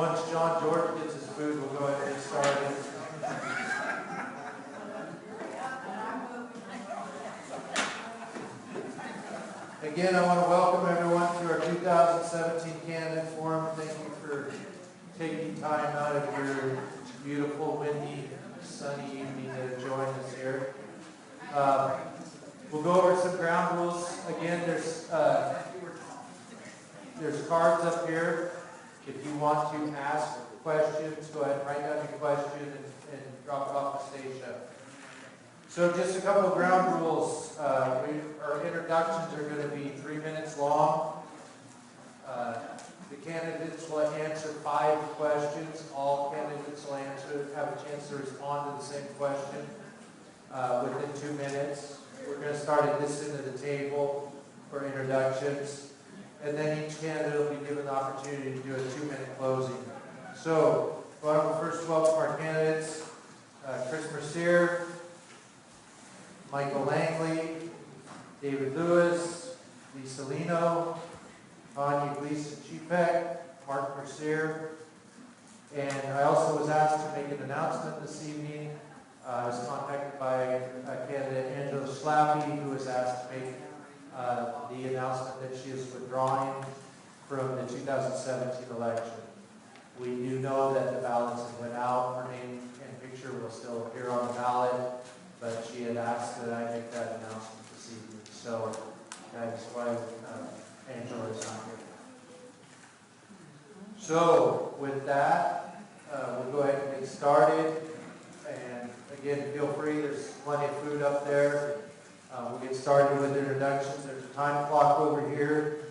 once John Jordan gets his food, we'll go ahead and get started. Again, I want to welcome everyone to our 2017 Candidate Forum. Thank you for taking time out of your beautiful, windy, sunny evening to join us here. We'll go over some ground rules. Again, there's cards up here. If you want to ask questions, go ahead and write down your question and drop it off the station. So just a couple of ground rules. Our introductions are going to be 3 minutes long. The candidates will answer 5 questions. All candidates will have a chance to respond to the same question within 2 minutes. We're going to start at this end of the table for introductions. And then each candidate will be given the opportunity to do a 2-minute closing. So, I want to first welcome our candidates, Chris Mercier, Michael Langley, David Lewis, Lisa Lino, Tanya Gleason-Chepek, Mark Mercier. And I also was asked to make an announcement this evening. I was contacted by candidate Angela Schlappe, who was asked to make the announcement that she is withdrawing from the 2017 election. We do know that the ballots have went out. Her name and picture will still appear on the ballot, but she had asked that I make that announcement this evening. So that's why Angela is not here. So with that, we'll go ahead and get started. And again, feel free, there's plenty of food up there. We'll get started with introductions. There's a time clock over here,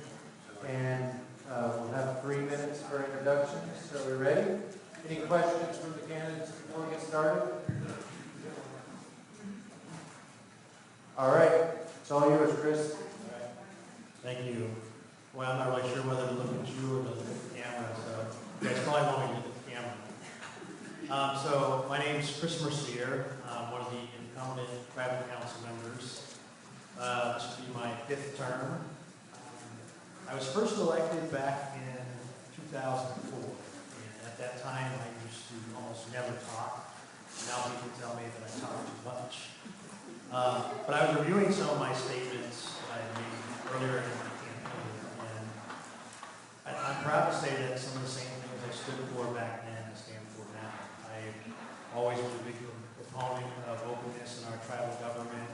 and we'll have 3 minutes for introductions. So we're ready? Any questions from the candidates before we get started? All right. It's all yours, Chris. All right. Thank you. Well, I'm not really sure whether to look at you or to look at the camera, so you guys probably want me to look at the camera. So my name is Chris Mercier. I'm one of the incumbent private council members. This will be my 5th term. I was first elected back in 2004, and at that time I used to almost never talk. Now people tell me that I talk too much. But I was reviewing some of my statements that I made earlier in the campaign, and I'm proud to say that some of the same things I stood for back then I stand for now. I always been a big proponent of openness in our tribal government.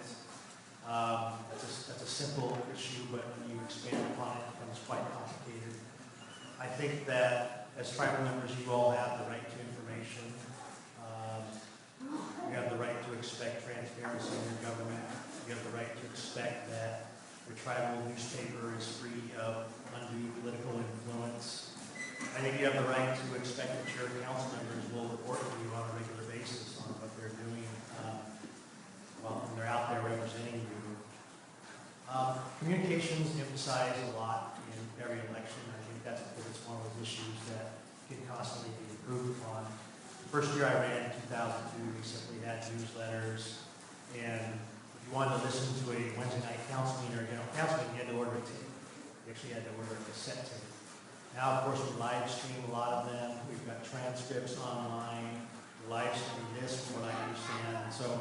That's a simple issue, but when you expand upon it, it becomes quite complicated. I think that as tribal members, you all have the right to information. You have the right to expect transparency in your government. You have the right to expect that your tribal newspaper is free of undue political influence. I think you have the right to expect that your council members will report to you on a regular basis on what they're doing when they're out there representing you. Communications emphasize a lot in every election. I think that's because it's one of those issues that can constantly be improved upon. The first year I ran in 2002, we simply had newsletters, and if you wanted to listen to a Wednesday night council meeting or general council meeting, you had to order a tape. You actually had to order a cassette tape. Now, of course, we live stream a lot of them. We've got transcripts online. We live stream this from what I understand. So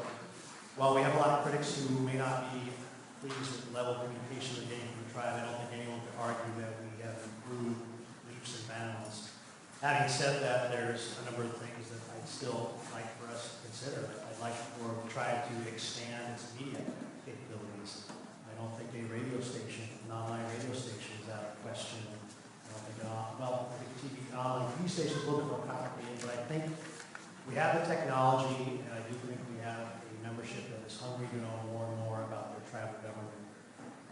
while we have a lot of critics who may not be pleased with the level of communication we're getting from the tribe, I don't think anyone could argue that we have improved leaps and bounds. Having said that, there's a number of things that I'd still like for us to consider. I'd like for the tribe to expand its media capabilities. I don't think a radio station, an online radio station is out of question. I don't think an online TV station is a little bit more complicated, but I think we have the technology, and I do think we have a membership that is hungry to know more and more about their tribal government.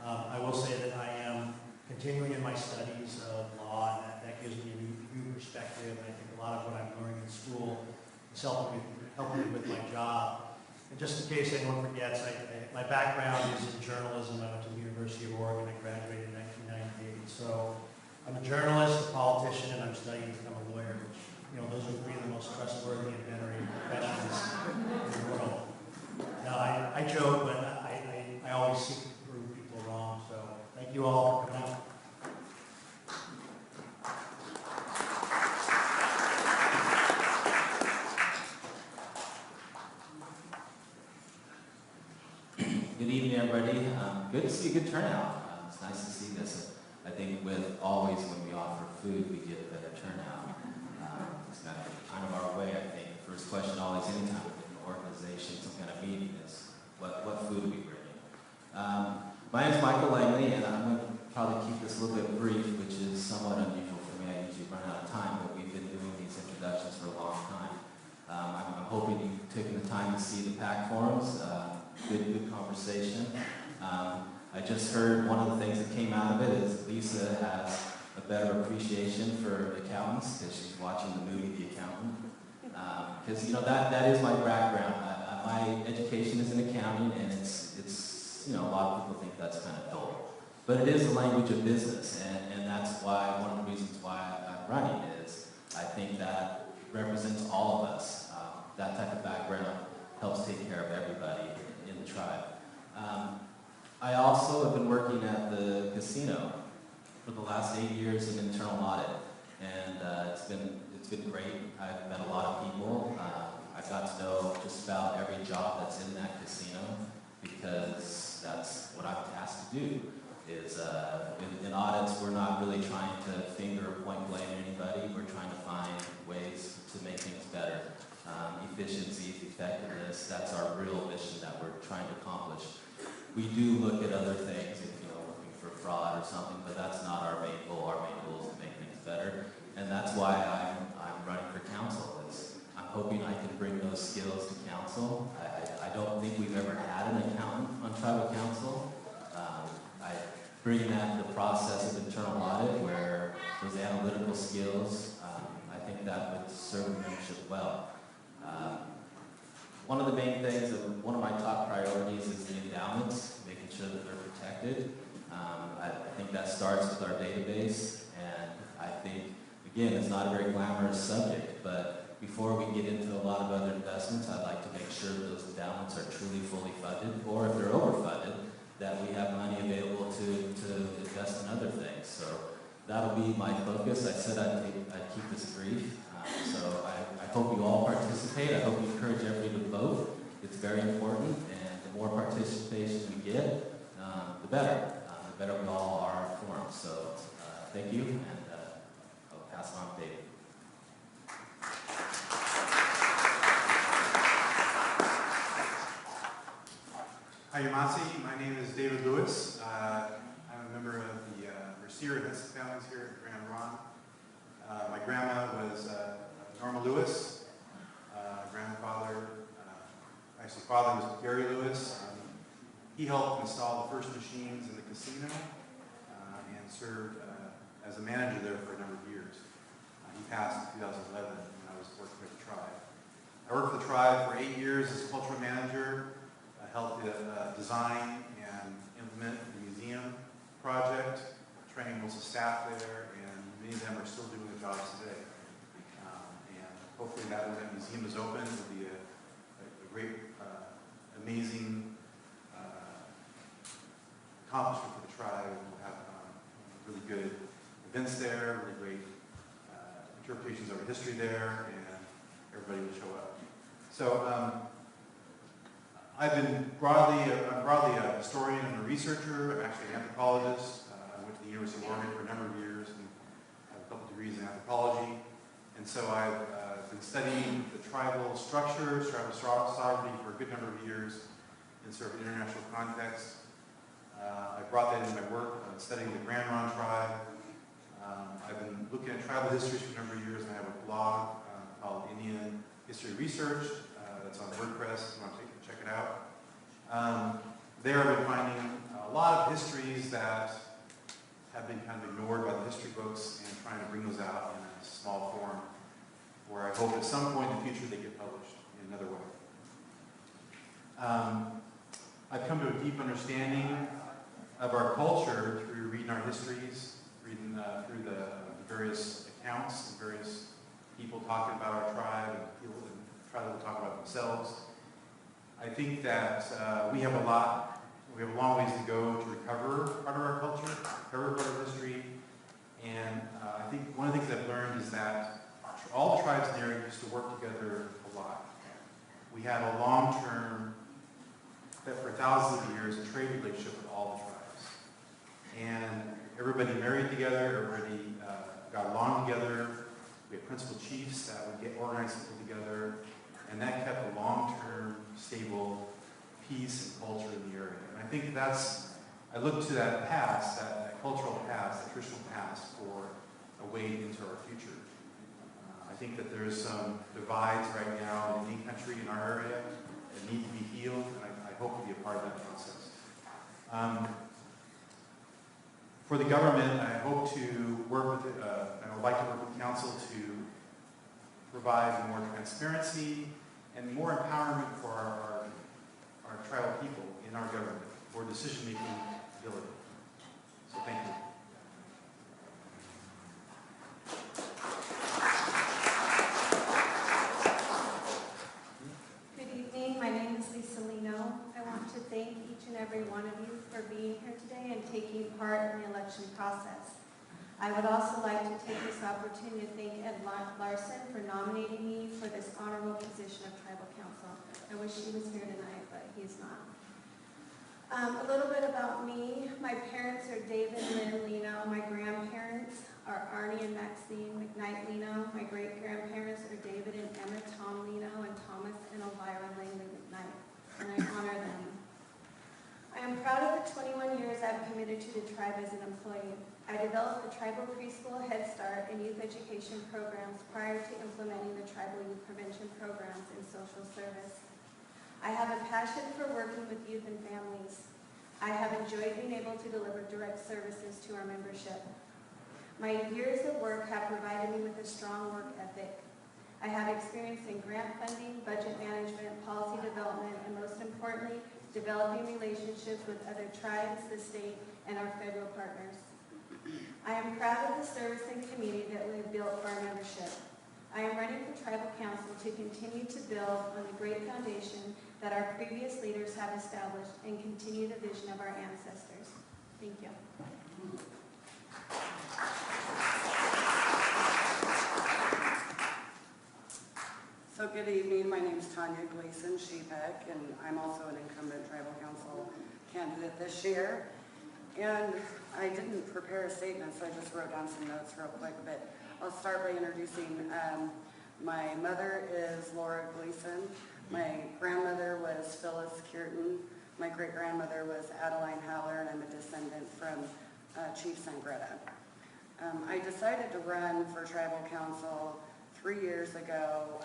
I will say that I am continuing in my studies of law, and that gives me a new perspective. I think a lot of what I'm learning in school is helping me with my job. And just in case anyone forgets, my background is in journalism. I went to the University of Oregon. I graduated in 1998. So I'm a journalist, a politician, and I'm studying to become a lawyer, which, those are 3 of the most trustworthy and venerated professions in the world. Now, I joke, but I always seek to prove people wrong. So thank you all for coming out. evening, everybody. Good to see a good turnout. It's nice to see this. I think with always when we offer food, we get a better turnout. It's kind of our way, I think. The first question always, anytime we get an organization, some kind of meeting is, what food are we bringing? My name is Michael Langley, and I'm going to probably keep this a little bit brief, which is somewhat unusual for me. I usually run out of time, but we've been doing these introductions for a long time. I'm hoping you've taken the time to see the PAC forums. Good conversation. I just heard one of the things that came out of it is Lisa has a better appreciation for accountants because she's watching the movie The Accountant. Because that is my background. My education is in accounting, and it's a lot of people think that's kind of dull, but it is the language of business, and that's why one of the reasons why I'm running is I think that represents all of us. That type of background helps take care of everybody in the tribe. I also have been working at the casino for the last 8 years in internal audit, and it's been great. I've met a lot of people. I've got to know just about every job that's in that casino because that's what I'm tasked to do. Is in audits, we're not really trying to finger or point blame anybody. We're trying to find ways to make things better. Efficiency, effectiveness, that's our real mission that we're trying to accomplish. We do look at other things, if looking for fraud or something, but that's not our main goal. Our main goal is to make things better, and that's why I'm running for council. I'm hoping I can bring those skills to council. I don't think we've ever had an accountant on tribal council. I bring that to the process of internal audit where those analytical skills, I think that would serve the membership well. One of the main things, one of my top priorities is the endowments, making sure that they're protected. I think that starts with our database, and I think, again, it's not a very glamorous subject, but before we get into a lot of other investments, I'd like to make sure that those endowments are truly fully funded, or if they're overfunded, that we have money available to invest in other things. So that'll be my focus. I said I'd keep this brief. So I hope you all participate. I hope you encourage everybody to vote. It's very important, and the more participation we get, the better. The better we all are informed. So thank you, and I'll pass it on to David. Hayu Masi, my name is David Lewis. I'm a member of the Mercier and Hesse families here at Grand Ronde. My grandma was Norma Lewis. Grandfather, actually father was Gary Lewis. He helped install the first machines in the casino and served as a manager there for a number of years. He passed in 2011 when I was working with the tribe. I worked for the tribe for 8 years as a cultural manager. I helped design and implement the museum project, trained most of the staff there, and many of them are still doing the jobs today. And hopefully that when that museum is open, it will be a great, amazing accomplishment for the tribe. We'll have really good events there, really great interpretations of our history there, and everybody will show up. So I've been broadly a historian and a researcher. I'm actually an anthropologist. I went to the University of Oregon for a number of years and have a couple degrees in anthropology. And so I've been studying the tribal structures, tribal sovereignty for a good number of years in sort of international context. I brought that into my work on studying the Grand Ronde tribe. I've been looking at tribal histories for a number of years, and I have a blog called Indian History Research that's on WordPress if you want to check it out. There I've been finding a lot of histories that have been kind of ignored by the history books and trying to bring those out in a small form where I hope at some point in the future they get published in another way. I've come to a deep understanding of our culture through reading our histories, reading through the various accounts and various people talking about our tribe and people that try to talk about themselves. I think that we have a long ways to go to recover part of our culture, recover part of history, and I think one of the things I've learned is that all the tribes in the area used to work together a lot. We had a long-term that for thousands of years, a trade relationship with all the tribes. And everybody married together, everybody got along together. We had principal chiefs that would get organized people together, and that kept a long-term, stable peace and culture in the area. And I think I look to that past, that cultural past, that traditional past, for a way into our future. I think that there's some divides right now in the country, in our area, that need to be healed, and I hope to be a part of that process. For the government, I hope to work with, and I would like to work with council to provide more transparency and more empowerment for our tribal people in our government, for decision-making ability. So thank you. Thank each and every one of you for being here today and taking part in the election process. I would also like to take this opportunity to thank Ed Larson for nominating me for this honorable position of Tribal Council. I wish he was here tonight, but he's not. A little bit about me. My parents are David and Lynn Lino. My grandparents are Arnie and Maxine McKnight Lino. My great-grandparents are David and Emma Tom Lino and Thomas and Elvira Langley McKnight, and I honor them. I am proud of the 21 years I've committed to the tribe as an employee. I developed the tribal preschool, Head Start, and youth education programs prior to implementing the tribal youth prevention programs in social service. I have a passion for working with youth and families. I have enjoyed being able to deliver direct services to our membership. My years of work have provided me with a strong work ethic. I have experience in grant funding, budget management, policy development, and most importantly, developing relationships with other tribes, the state, and our federal partners. I am proud of the service and community that we have built for our membership. I am running for Tribal Council to continue to build on the great foundation that our previous leaders have established and continue the vision of our ancestors. Thank you. So good evening, my name is Tanya Gleason Sheepek, and I'm also an incumbent Tribal Council candidate this year. And I didn't prepare a statement, so I just wrote down some notes real quick, but I'll start by introducing, my mother is Laura Gleason, my grandmother was Phyllis Kierton, my great-grandmother was Adeline Haller, and I'm a descendant from Chief Sangretta. I decided to run for Tribal Council 3 years ago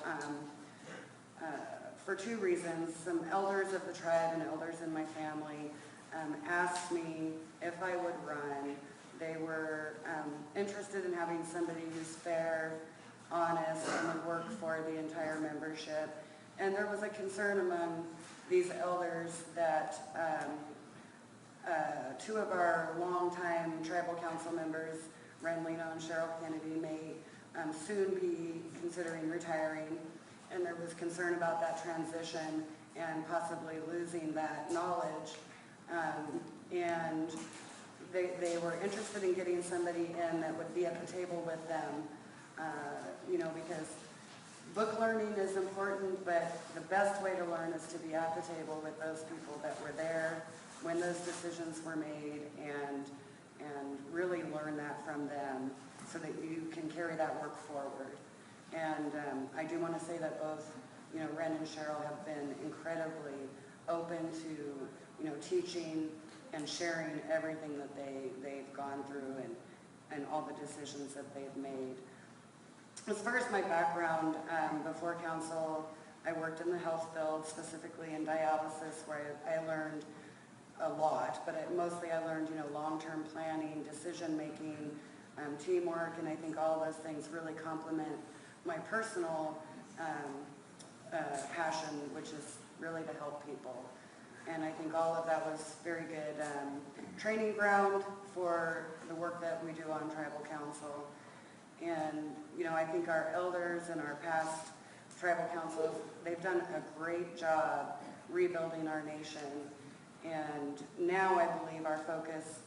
for two reasons. Some elders of the tribe and elders in my family asked me if I would run. They were interested in having somebody who's fair, honest, and would work for the entire membership. And there was a concern among these elders that two of our longtime Tribal Council members, Ren Lino and Cheryl Kennedy, may soon be considering retiring, and there was concern about that transition and possibly losing that knowledge. And they were interested in getting somebody in that would be at the table with them, because book learning is important, but the best way to learn is to be at the table with those people that were there when those decisions were made, and really learn that from them, so that you can carry that work forward. And I do want to say that both, Ren and Cheryl have been incredibly open to, teaching and sharing everything that they've gone through and all the decisions that they've made. As far as my background, before council, I worked in the health field, specifically in dialysis, where I learned a lot, but mostly I learned, long-term planning, decision-making, teamwork, and I think all those things really complement my personal passion, which is really to help people. And I think all of that was very good training ground for the work that we do on Tribal Council. And, I think our elders and our past Tribal Councils, they've done a great job rebuilding our nation. And now I believe our focus,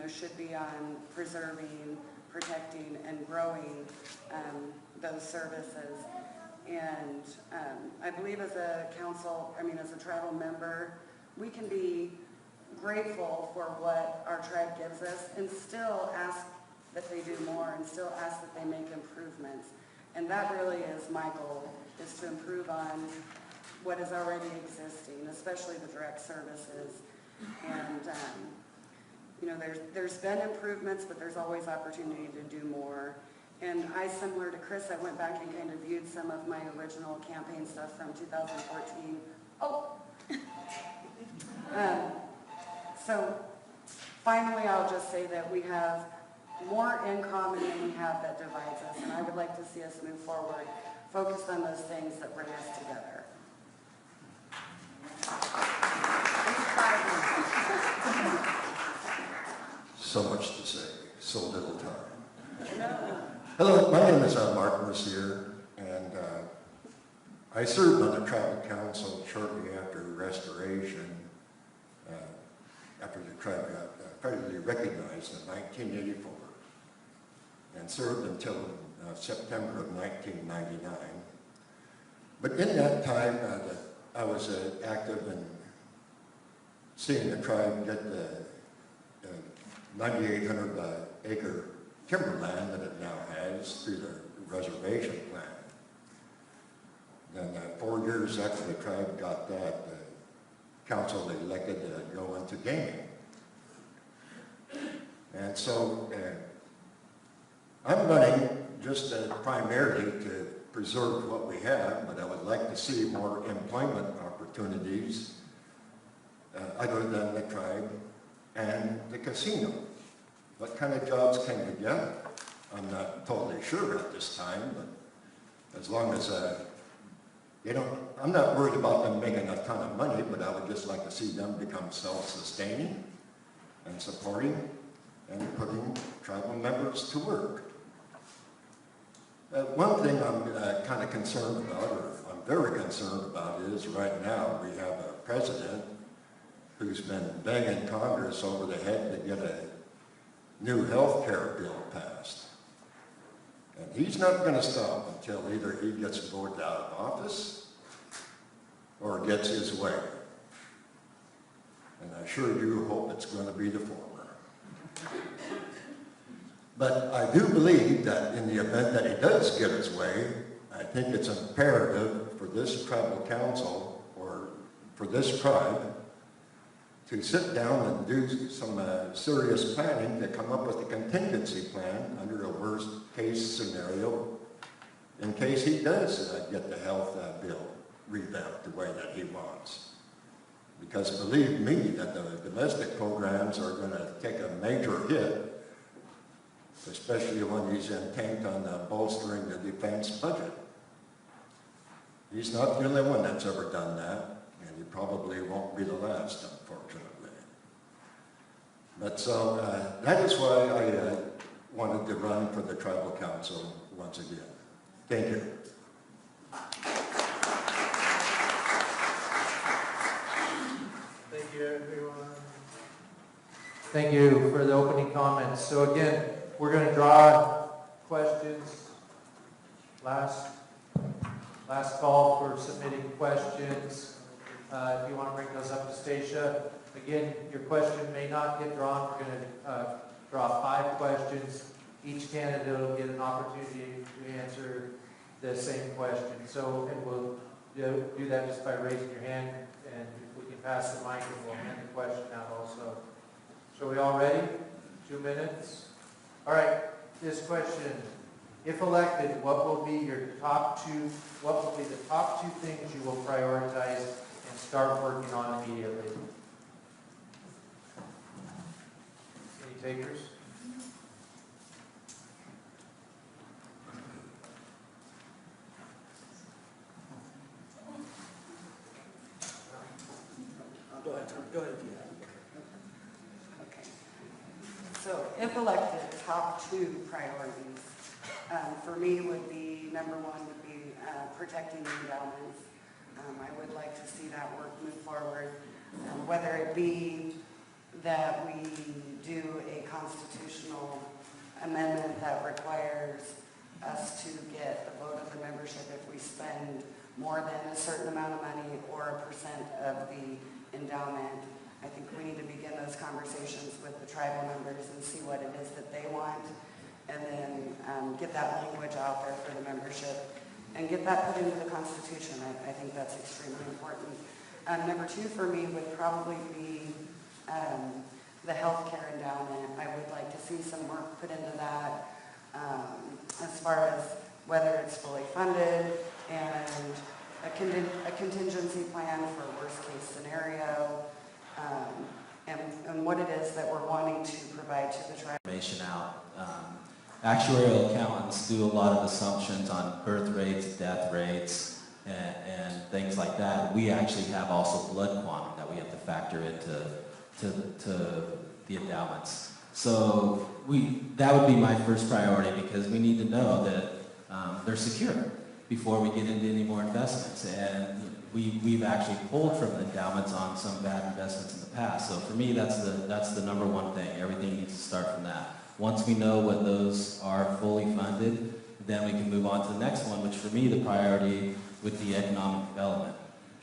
should be on preserving, protecting, and growing those services. And I believe as a council, as a tribal member, we can be grateful for what our tribe gives us and still ask that they do more and still ask that they make improvements. And that really is my goal, is to improve on what is already existing, especially the direct services. And, you know, there's been improvements, but there's always opportunity to do more. And I, similar to Chris, I went back and kind of viewed some of my original campaign stuff from 2014. Oh! So finally, I'll just say that we have more in common than we have that divides us, and I would like to see us move forward, focused on those things that bring us together. So much to say, so little time. Hello, my name is Mark Mercier, and I served on the tribal council shortly after restoration, after the tribe got federally recognized in 1984, and served until September of 1999. But in that time, I was active in seeing the tribe get the 9,800 acre timberland that it now has through the reservation plan. Then 4 years after the tribe got that, the council elected to go into gaming. And so I'm running just primarily to preserve what we have, but I would like to see more employment opportunities other than the tribe and the casino. What kind of jobs can we get? I'm not totally sure at this time, but as long as I'm not worried about them making a ton of money, but I would just like to see them become self-sustaining and supporting and putting tribal members to work. One thing I'm kind of concerned about, or I'm very concerned about, is right now we have a president who's been banging Congress over the head to get a new health care bill passed. And he's not going to stop until either he gets voted out of office or gets his way. And I sure do hope it's going to be the former. But I do believe that in the event that he does get his way, I think it's imperative for this tribal council or for this tribe to sit down and do some serious planning to come up with a contingency plan under a worst case scenario in case he does get the health bill revamped the way that he wants. Because believe me that the domestic programs are going to take a major hit, especially when he's intent on bolstering the defense budget. He's not the only one that's ever done that, and he probably won't be the last, unfortunately. But so that is why I wanted to run for the tribal council once again. Thank you. Thank you, everyone. Thank you for the opening comments. So again, we're going to draw questions. Last call for submitting questions. If you want to bring those up to Stacia. Again, your question may not get drawn. We're going to draw 5 questions. Each candidate will get an opportunity to answer the same question. So, and we'll do that just by raising your hand, and if we can pass the mic, and we'll hand the question out also. So we all ready? 2 minutes. All right. This question: if elected, what will be the top 2 things you will prioritize and start working on immediately? Any takers? Go ahead, if you have. Okay. So, if elected, top 2 priorities for me would be, number 1 would be protecting the endowments. I would like to see that work move forward, whether it be that we do a constitutional amendment that requires us to get the vote of the membership if we spend more than a certain amount of money or a % of the endowment. I think we need to begin those conversations with the tribal members and see what it is that they want, and then get that language out there for the membership and get that put into the Constitution. I think that's extremely important. Number 2 for me would probably be the healthcare endowment. I would like to see some work put into that as far as whether it's fully funded and a contingency plan for worst case scenario, and what it is that we're wanting to provide to the tribe. Information out. Actuarial accountants do a lot of assumptions on birth rates, death rates, and things like that. We actually have also blood quantum that we have to factor into the endowments. So that would be my first priority, because we need to know that they're secure before we get into any more investments. And we've actually pulled from the endowments on some bad investments in the past. So for me, that's the number one thing. Everything needs to start from that. Once we know what those are fully funded, then we can move on to the next one, which for me, the priority would be economic development.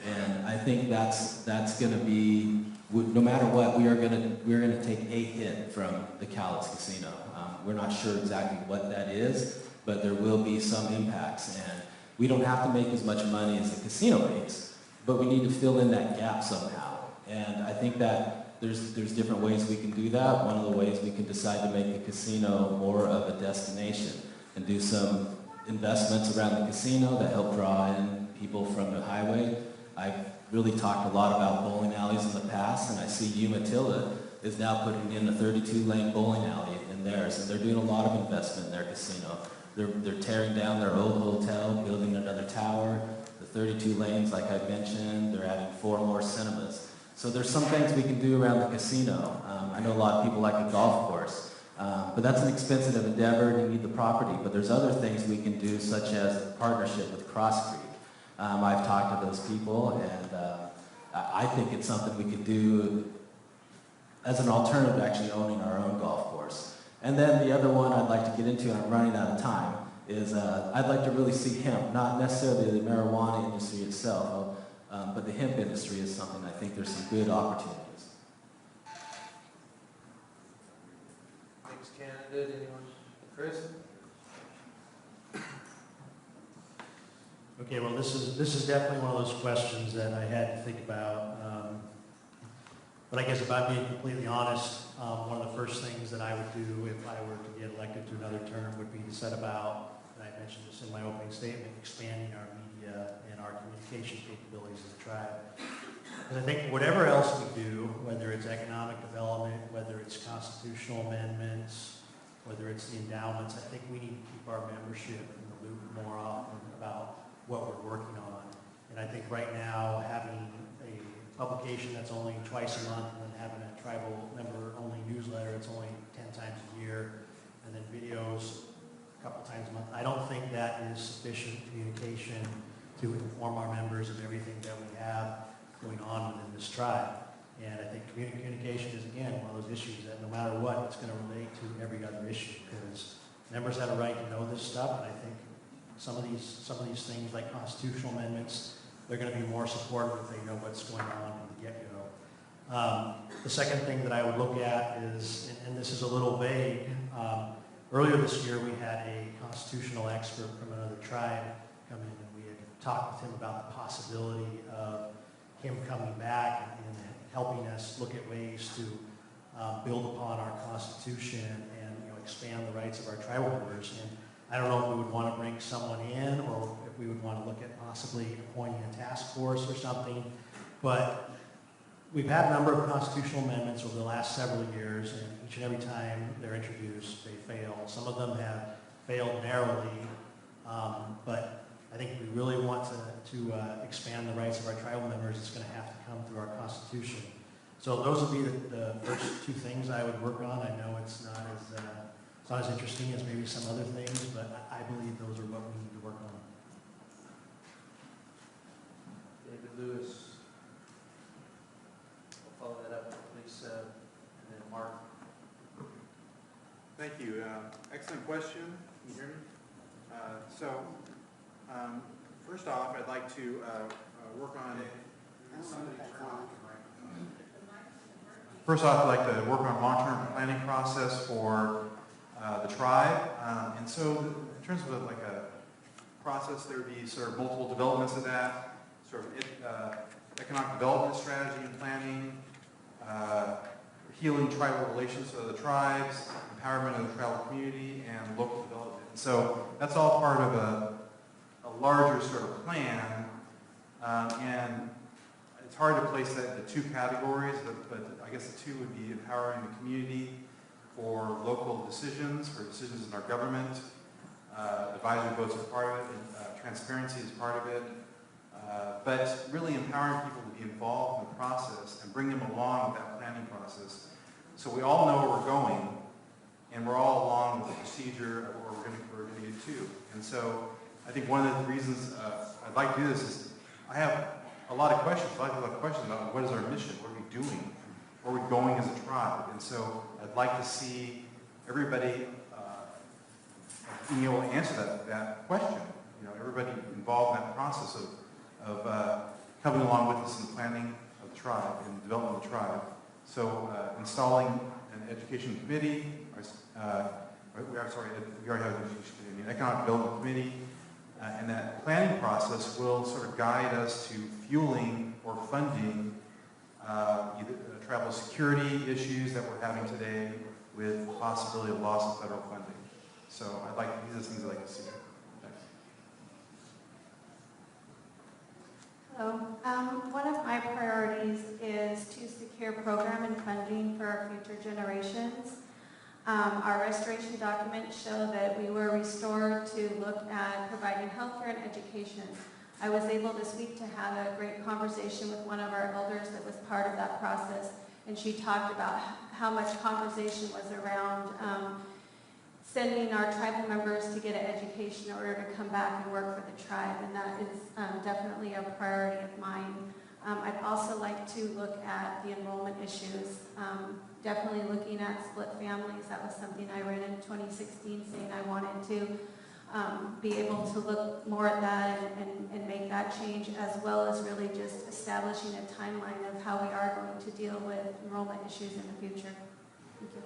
And I think that's going to be, no matter what, we're going to take a hit from the Cowlitz Casino. We're not sure exactly what that is, but there will be some impacts. And we don't have to make as much money as the casino makes, but we need to fill in that gap somehow. And I think that there's different ways we can do that. One of the ways we can decide to make the casino more of a destination and do some investments around the casino that help draw in people from the highway. I've really talked a lot about bowling alleys in the past, and I see Umatilla is now putting in a 32-lane bowling alley in theirs, and they're doing a lot of investment in their casino. They're tearing down their old hotel, building another tower. The 32 lanes, like I mentioned, they're adding 4 more cinemas. So there's some things we can do around the casino. I know a lot of people like a golf course, but that's an expensive endeavor and you need the property. But there's other things we can do, such as a partnership with Cross Creek. I've talked to those people, and I think it's something we could do as an alternative to actually owning our own golf course. And then the other one I'd like to get into, and I'm running out of time, is I'd like to really see hemp, not necessarily the marijuana industry itself, but the hemp industry is something I think there's some good opportunities. Next candidate, anyone? Chris? Okay, well, this is definitely one of those questions that I had to think about. But I guess if I'm being completely honest, one of the first things that I would do if I were to get elected to another term would be to set about, and I mentioned this in my opening statement, expanding our media and our communication capabilities as a tribe. Because I think whatever else we do, whether it's economic development, whether it's constitutional amendments, whether it's the endowments, I think we need to keep our membership in the loop more often about what we're working on. And I think right now, having a publication that's only twice a month, and then having a tribal member-only newsletter, it's only 10 times a year, and then videos a couple times a month, I don't think that is sufficient communication to inform our members of everything that we have going on within this tribe. And I think communication is, again, one of those issues that no matter what, it's going to relate to every other issue, because members have a right to know this stuff, and I think some of these things like constitutional amendments, they're going to be more supportive if they know what's going on from the get-go. The second thing that I would look at is, and this is a little vague, earlier this year we had a constitutional expert from another tribe come in, and we had talked with him about the possibility of him coming back and helping us look at ways to build upon our Constitution and expand the rights of our tribal members. And I don't know if we would want to bring someone in, or if we would want to look at possibly appointing a task force or something. But we've had a number of constitutional amendments over the last several years, and each and every time they're introduced, they fail. Some of them have failed narrowly, but I think if we really want to expand the rights of our tribal members, it's going to have to come through our Constitution. So those would be the first 2 things I would work on. I know it's not as interesting as maybe some other things, but I believe those are what we need to work on. David Lewis. We'll follow that up with Lisa and then Mark. Thank you. Excellent question. Can you hear me? First off, I'd like to work on Somebody turn off. First off, I'd like to work on a long-term planning process for the tribe. And so in terms of like a process, there would be sort of multiple developments of that, sort of economic development strategy and planning, healing tribal relations with other tribes, empowerment of the tribal community, and local development. So that's all part of a larger sort of plan, and it's hard to place that into two categories, but I guess the two would be empowering the community for local decisions, for decisions in our government. Advisory votes are part of it, and transparency is part of it. But really empowering people to be involved in the process and bring them along with that planning process. So we all know where we're going, and we're all along with the procedure of what we're going to get to. And so I think one of the reasons I'd like to do this is I have a lot of questions. A lot of questions about what is our mission, what are we doing, where are we going as a tribe. And so I'd like to see everybody being able to answer that question. You know, everybody involved in that process of coming along with us in the planning of the tribe and development of the tribe. So installing an education committee, we already have an education committee, an economic development committee, and that planning process will sort of guide us to fueling or funding either tribal security issues that we're having today with the possibility of loss of federal funding. So these are things I'd like to see. Thanks. Hello. One of my priorities is to secure program and funding for our future generations. Our restoration documents show that we were restored to look at providing healthcare and education. I was able this week to have a great conversation with one of our elders that was part of that process, and she talked about how much conversation was around sending our tribal members to get an education in order to come back and work for the tribe, and that is definitely a priority of mine. I'd also like to look at the enrollment issues. Definitely looking at split families. That was something I read in 2016 saying I wanted to be able to look more at that and make that change, as well as really just establishing a timeline of how we are going to deal with enrollment issues in the future. Thank you.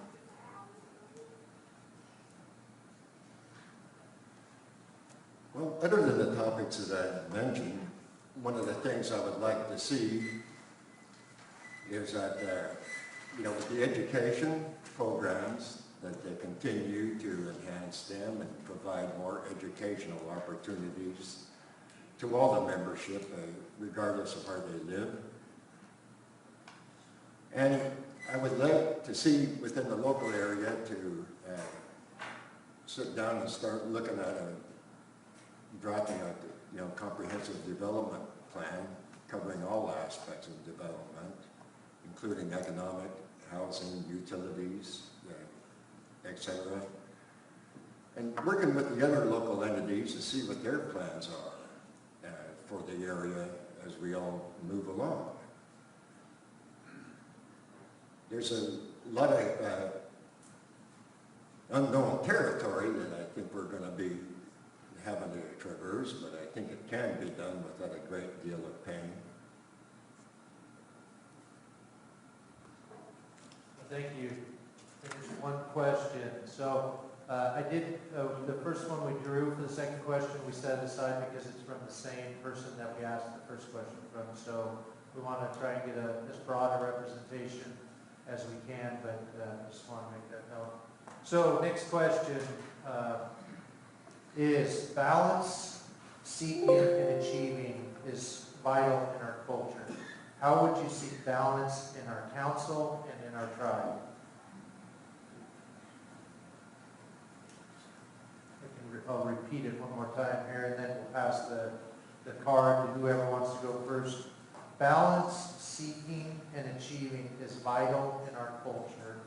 Well, other than the topics that I mentioned, one of the things I would like to see is that, with the education programs, that they continue to enhance them and provide more educational opportunities to all the membership, regardless of where they live. And I would like to see within the local area to sit down and start looking at drafting a comprehensive development plan covering all aspects of development, including economic, housing, utilities, etc. And working with the other local entities to see what their plans are for the area as we all move along. There's a lot of unknown territory that I think we're going to be having to traverse, but I think it can be done without a great deal of pain. Thank you. There's one question. So I did, the first one we drew for the second question, we set aside because it's from the same person that we asked the first question from. So we want to try and get as broad a representation as we can, but just want to make that note. So next question is balance, seeking, and achieving is vital in our culture. How would you seek balance in our council and in our tribe? I'll repeat it one more time here, and then we'll pass the card to whoever wants to go first. Balance, seeking, and achieving is vital in our culture.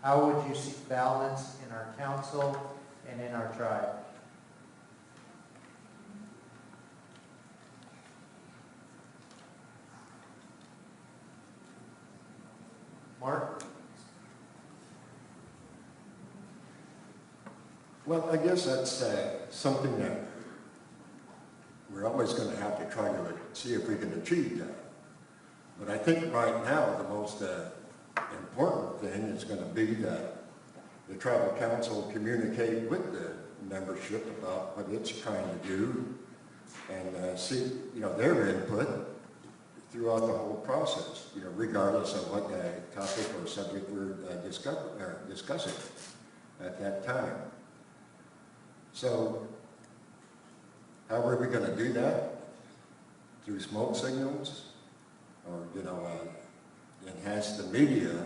How would you seek balance in our council and in our tribe? Mark? Well, I guess that's something that we're always going to have to try to see if we can achieve that. But I think right now the most important thing is going to be that the tribal council communicate with the membership about what it's trying to do and see, their input throughout the whole process, regardless of what topic or subject we're discussing at that time. So, how are we going to do that? Through smoke signals, or enhance the media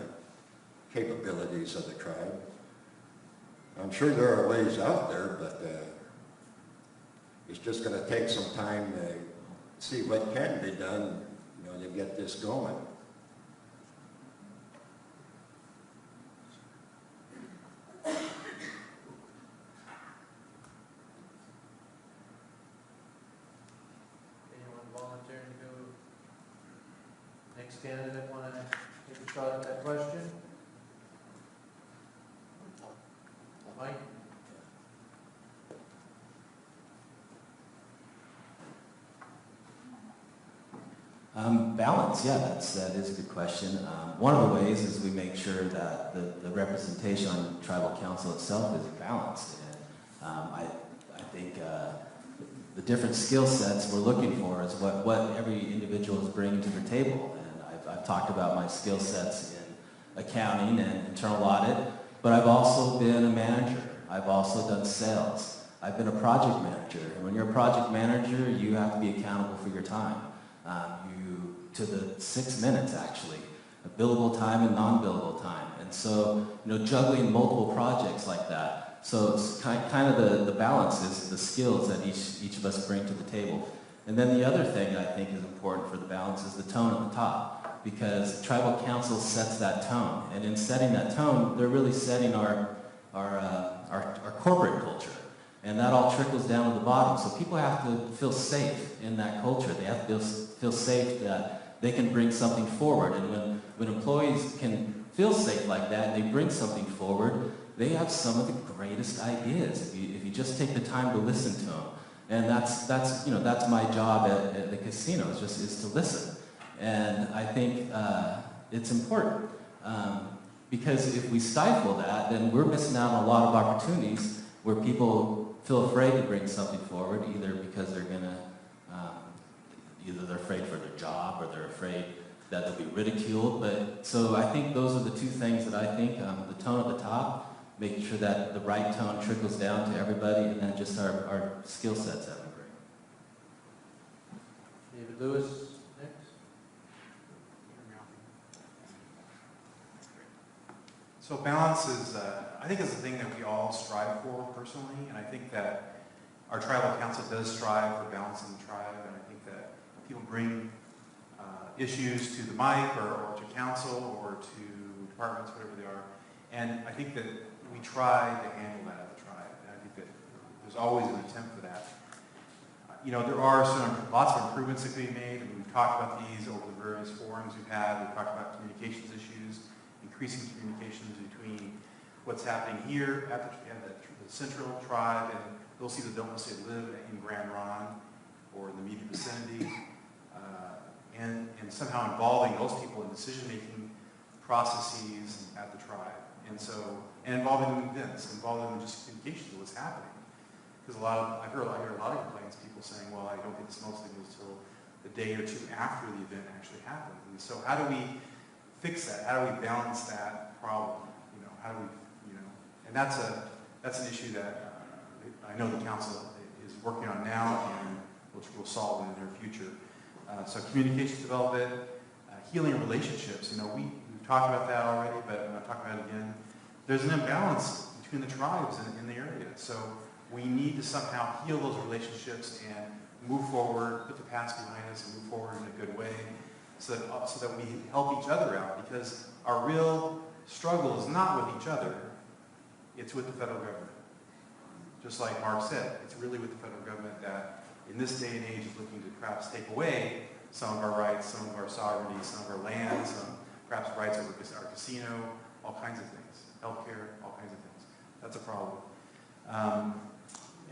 capabilities of the tribe? I'm sure there are ways out there, but it's just going to take some time to see what can be done, to get this going. Anyone volunteering to go? Next candidate want to take a shot at that question? Mike? Balance, yeah, that is a good question. One of the ways is we make sure that the representation on the tribal council itself is balanced. And I think the different skill sets we're looking for is what every individual is bringing to the table. And I've talked about my skill sets in accounting and internal audit, but I've also been a manager. I've also done sales. I've been a project manager. And when you're a project manager, you have to be accountable for your time. To the 6 minutes actually, billable time and non-billable time. And so, juggling multiple projects like that. So it's kind of the balance is the skills that each of us bring to the table. And then the other thing I think is important for the balance is the tone at the top, because tribal council sets that tone. And in setting that tone, they're really setting our corporate culture. And that all trickles down to the bottom. So people have to feel safe in that culture. They have to feel safe that they can bring something forward. And when employees can feel safe like that and they bring something forward, they have some of the greatest ideas if you just take the time to listen to them. And that's my job at the casino, is to listen. And I think it's important because if we stifle that, then we're missing out on a lot of opportunities where people feel afraid to bring something forward, either because they're going to, either they're afraid for their job or they're afraid that they'll be ridiculed. But so I think those are the two things that I think, the tone at the top, making sure that the right tone trickles down to everybody, and then just our skill sets that we bring. David Lewis, next. So balance is, I think, is a thing that we all strive for personally, and I think that our tribal council does strive for balance in the tribe, and I think that people bring issues to the mic or to council or to departments, whatever they are, and I think that we try to handle that at the tribe, and I think that there's always an attempt for that. There are lots of improvements that can be made, and we've talked about these over the various forums we've had. We've talked about communications issues, increasing communications between what's happening here at the central tribe and those people that don't necessarily live in Grand Ronde or in the immediate vicinity, and somehow involving those people in decision-making processes at the tribe. And involving them in events, involving them in just communication of what's happening. Because I hear a lot of complaints, people saying, well, I don't get the smoke signals until the day or two after the event actually happens. And so how do we fix that? How do we balance that problem? How do we, and that's an issue that I know the council is working on now and which we'll solve in the near future. So communications development, healing relationships. We've talked about that already, but I'm not talking about it again. There's an imbalance between the tribes in the area. So we need to somehow heal those relationships and move forward, put the past behind us and move forward in a good way so that we help each other out, because our real struggle is not with each other, it's with the federal government. Just like Mark said, it's really with the federal government that in this day and age is looking to perhaps take away some of our rights, some of our sovereignty, some of our land, some perhaps rights over our casino, all kinds of things, healthcare, all kinds of things. That's a problem.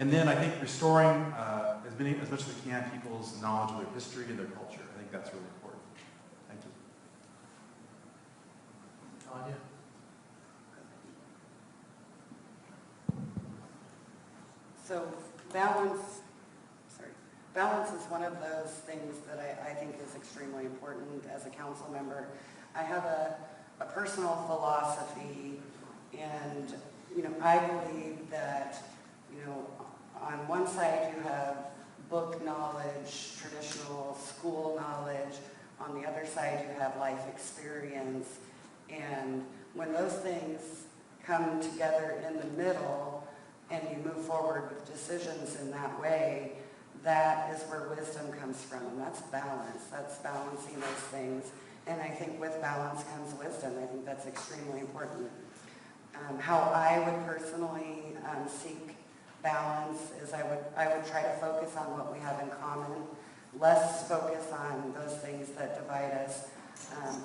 And then I think restoring as much as we can people's knowledge of their history and their culture. I think that's really important. Thank you. Anya? So balance is one of those things that I think is extremely important as a council member. I have a personal philosophy, and, I believe that, on one side you have book knowledge, traditional school knowledge. On the other side you have life experience. And when those things come together in the middle and you move forward with decisions in that way, that is where wisdom comes from. And that's balance. That's balancing those things. And I think with balance comes wisdom. I think that's extremely important. How I would personally seek balance is I would try to focus on what we have in common, less focus on those things that divide us.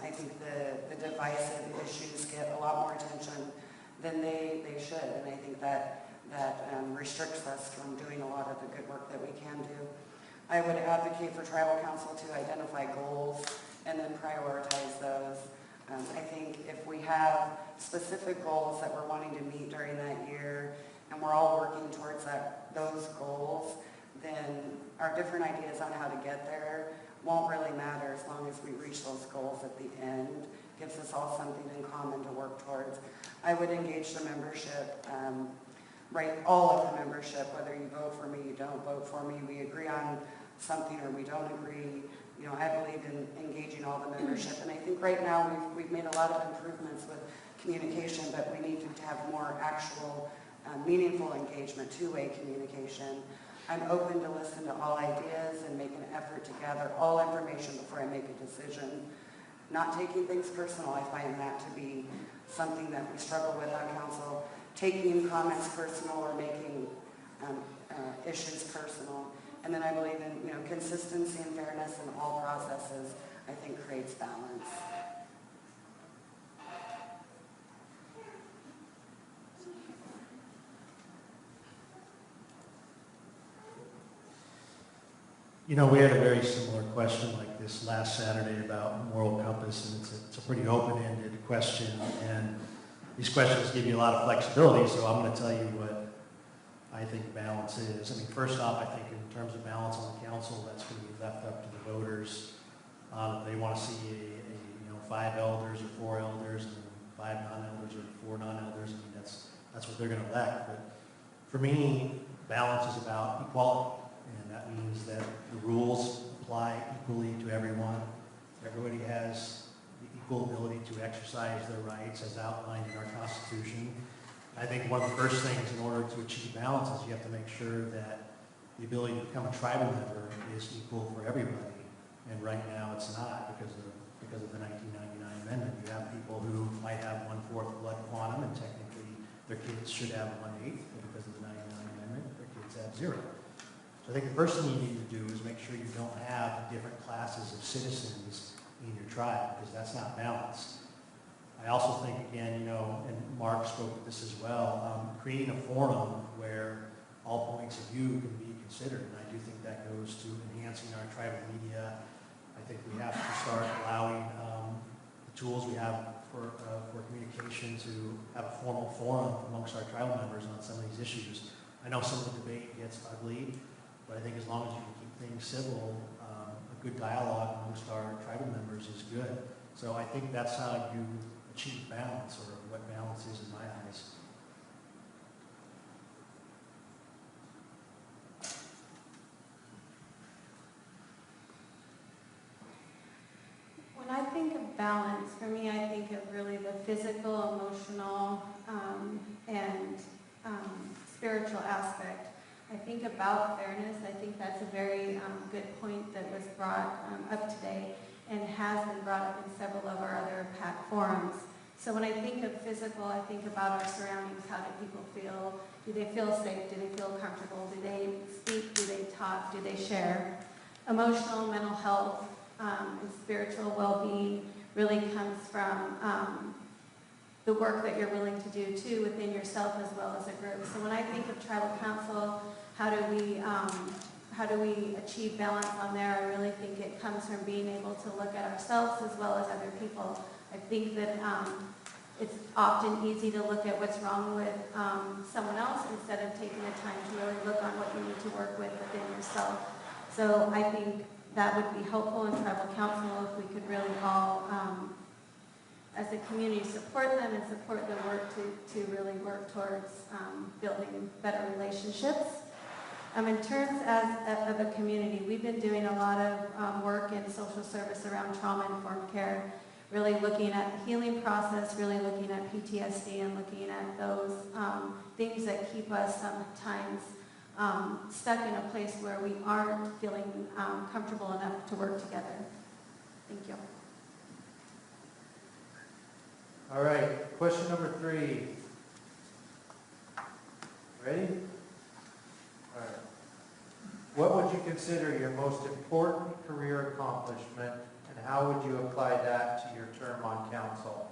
I think the divisive issues get a lot more attention than they should, and I think that restricts us from doing a lot of the good work that we can do. I would advocate for tribal council to identify goals and then prioritize those. I think if we have specific goals that we're wanting to meet during that year, and we're all working towards those goals, then our different ideas on how to get there won't really matter as long as we reach those goals at the end. Gives us all something in common to work towards. I would engage the membership, all of the membership, whether you vote for me, you don't vote for me, we agree on something or we don't agree. I believe in engaging all the membership, and I think right now we've made a lot of improvements with communication, but we need to have more actual meaningful engagement, two-way communication. I'm open to listen to all ideas and make an effort to gather all information before I make a decision. Not taking things personal, I find that to be something that we struggle with on council. Taking comments personal or making issues personal. And then I believe in consistency and fairness in all processes, I think creates balance. We had a very similar question like this last Saturday about moral compass, and it's a pretty open-ended question, and these questions give you a lot of flexibility, so I'm going to tell you what I think balance is. First off, I think in terms of balance on the council, that's going to be left up to the voters. If they want to see 5 elders or 4 elders, and 5 non-elders or 4 non-elders, that's what they're going to elect. But for me, balance is about equality. And that means that the rules apply equally to everyone. Everybody has the equal ability to exercise their rights as outlined in our Constitution. I think one of the first things in order to achieve balance is you have to make sure that the ability to become a tribal member is equal for everybody. And right now it's not because of the 1999 amendment. You have people who might have 1/4 blood quantum, and technically their kids should have 1/8, but because of the 1999 amendment, their kids have 0. So I think the first thing you need to do is make sure you don't have different classes of citizens in your tribe, because that's not balanced. I also think, again, and Mark spoke to this as well, creating a forum where all points of view can be considered, and I do think that goes to enhancing our tribal media. I think we have to start allowing the tools we have for communication to have a formal forum amongst our tribal members on some of these issues. I know some of the debate gets ugly, but I think as long as you can keep things civil, a good dialogue amongst our tribal members is good. So I think that's how you achieve balance, or what balance is in my eyes. When I think of balance, for me, I think of really the physical, emotional, and spiritual aspect. I think about fairness. I think that's a very good point that was brought up today and has been brought up in several of our other PAC forums. So when I think of physical, I think about our surroundings. How do people feel? Do they feel safe? Do they feel comfortable? Do they speak? Do they talk? Do they share? Emotional, mental health, and spiritual well-being really comes from the work that you're willing to do too within yourself as well as a group. So when I think of tribal council, how do we achieve balance on there? I really think it comes from being able to look at ourselves as well as other people. I think that it's often easy to look at what's wrong with someone else instead of taking the time to really look on what you need to work with within yourself. So I think that would be helpful in tribal council if we could really all, as a community, support them and support the work to really work towards building better relationships. In terms of a community, we've been doing a lot of work in social service around trauma-informed care, really looking at the healing process, really looking at PTSD and looking at those things that keep us sometimes stuck in a place where we aren't feeling comfortable enough to work together. Thank you. All right, question number 3. Ready? All right. What would you consider your most important career accomplishment, and how would you apply that to your term on council?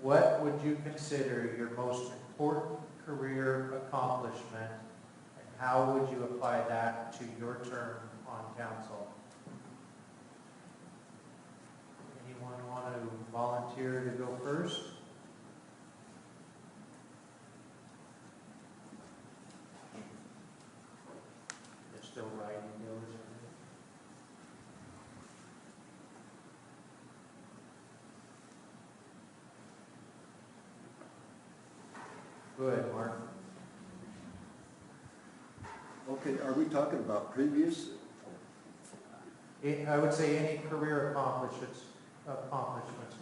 What would you consider your most important career accomplishment, and how would you apply that to your term on council? Anyone want to volunteer to go first? They're still writing diligently. Go ahead, Mark. Okay, are we talking about previous? I would say any career accomplishments,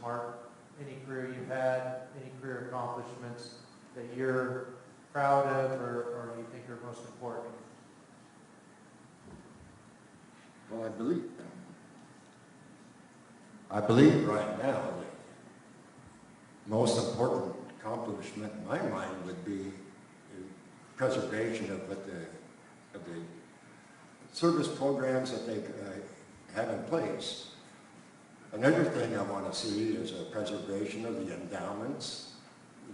Mark. Any career you've had, any career accomplishments that you're proud of or you think are most important? Well, I believe right now that most important accomplishment in my mind would be preservation of the service programs that they have in place. Another thing I want to see is a preservation of the endowments.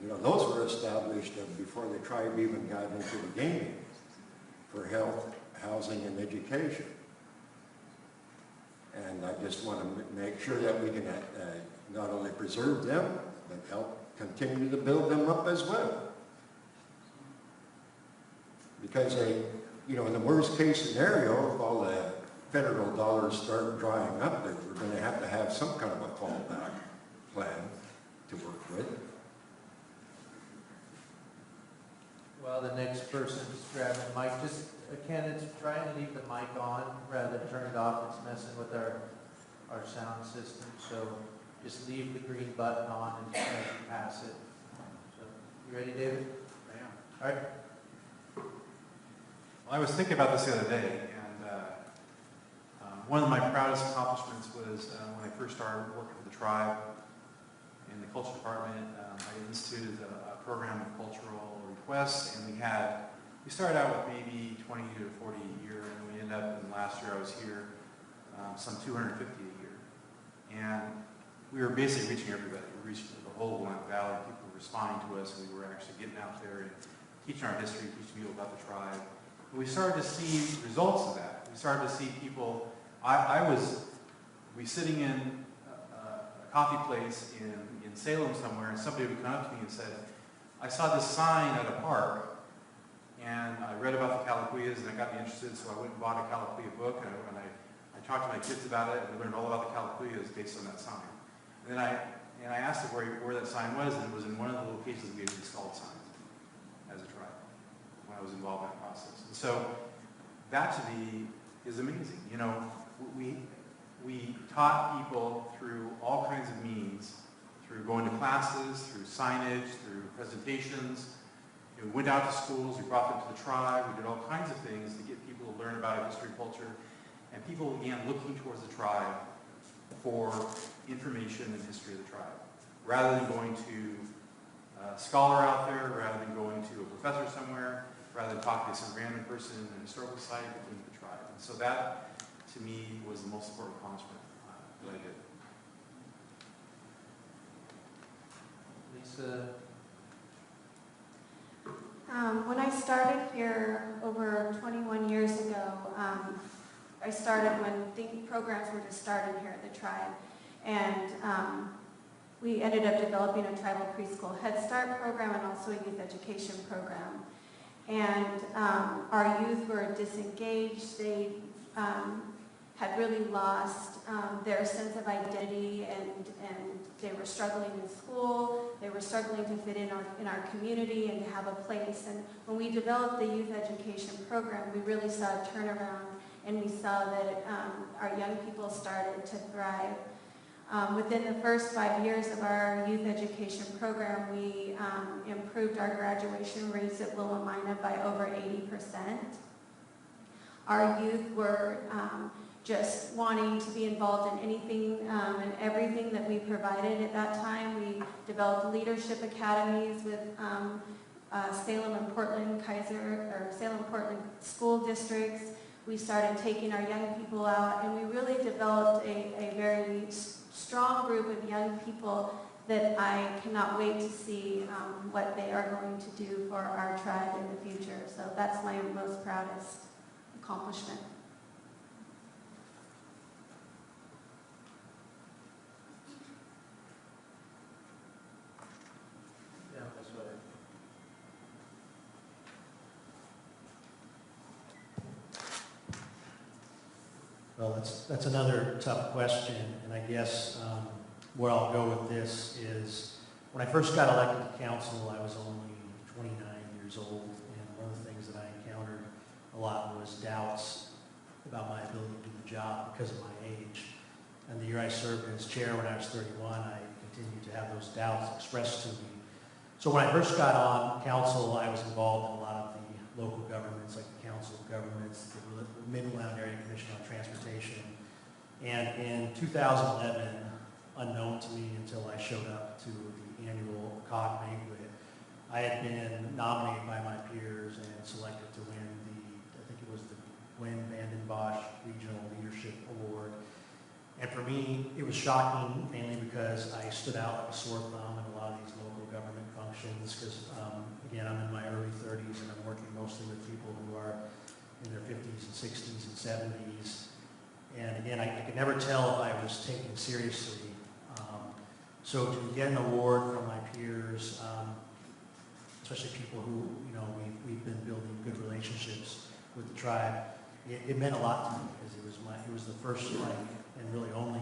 You know, those were established before the tribe even got into the game for health, housing, and education. And I just want to make sure that we can not only preserve them, but help continue to build them up as well. Because you know, in the worst case scenario, if all the federal dollars start drying up, we're going to have some kind of a fallback plan to work with. Well, the next person's grabbing the mic. Just, Ken, it's trying to leave the mic on rather than turn it off. It's messing with our sound system. So just leave the green button on and as you pass it. So, you ready, David? I am. All right. Well, I was thinking about this the other day, and one of my proudest accomplishments was when I first started working for the tribe in the culture department. I instituted a program of cultural requests, and we started out with maybe 20 to 40 a year, and we ended up, in the last year I was here, some 250 a year. And we were basically reaching everybody. We reached the whole Willamette Valley. People were responding to us, and we were actually getting out there and teaching our history, teaching people about the tribe. And we started to see results of that. We started to see people. We sitting in a coffee place in Salem somewhere, and somebody would come up to me and said, I saw this sign at a park, and I read about the Calapuyas, and it got me interested, so I went and bought a Calapuya book, and I talked to my kids about it, and we learned all about the Calapuyas based on that sign. And then I asked them where that sign was, and it was in one of the locations we had installed signs as a tribe when I was involved in that process. And so that to me is amazing. You know, we taught people through all kinds of means, through going to classes, through signage, through presentations. You know, we went out to schools, we brought them to the tribe, we did all kinds of things to get people to learn about our history and culture. And people began looking towards the tribe for information and history of the tribe, rather than going to a scholar out there, rather than going to a professor somewhere, rather than talking to some random person in a historical site, but into the tribe. And so that, to me, was the most important accomplishment that I did. Lisa? When I started here over 21 years ago, I started when programs were just starting here at the tribe. And we ended up developing a tribal preschool Head Start program and also a youth education program. And our youth were disengaged. They had really lost their sense of identity, and they were struggling in school. They were struggling to fit in our community and to have a place. And when we developed the youth education program, we really saw a turnaround, and we saw that our young people started to thrive. Within the first 5 years of our youth education program, we improved our graduation rates at Willamina by over 80%. Our youth were just wanting to be involved in anything and everything that we provided at that time. We developed leadership academies with Salem and Portland school districts. We started taking our young people out, and we really developed a very strong group of young people that I cannot wait to see what they are going to do for our tribe in the future. So that's my most proudest accomplishment. Yeah, that's what Well, that's another tough question, and I guess where I'll go with this is, when I first got elected to council, I was only 29 years old, and one of the things that I encountered a lot was doubts about my ability to do the job because of my age. And the year I served as chair when I was 31, I continued to have those doubts expressed to me. So when I first got on council, I was involved in a lot of the local governments, like the Council of Governments, the Midland Area Commission on Transportation. And in 2011, unknown to me until I showed up to the annual COG banquet, I had been nominated by my peers and selected to win I think it was the Gwen Vanden Bosch Regional Leadership Award. And for me, it was shocking, mainly because I stood out like a sore thumb in a lot of these local government functions, because again, I'm in my early 30s and I'm working mostly with people who are in their 50s and 60s and 70s. And again, I could never tell if I was taken seriously. So to get an award from my peers, especially people who, you know, we've been building good relationships with the tribe, it meant a lot to me, because it was the first and really only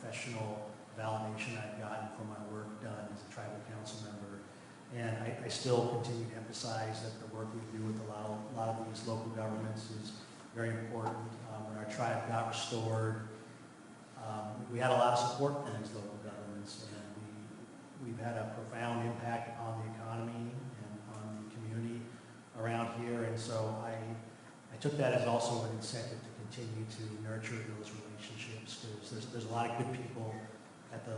professional validation I've gotten for my work done as a tribal council member. And I still continue to emphasize that the work we do with a lot of these local governments is very important. When our tribe got restored, we had a lot of support from these local governments, and we've had a profound impact on the economy and on the community around here. And so I took that as also an incentive to continue to nurture those relationships, because there's a lot of good people at the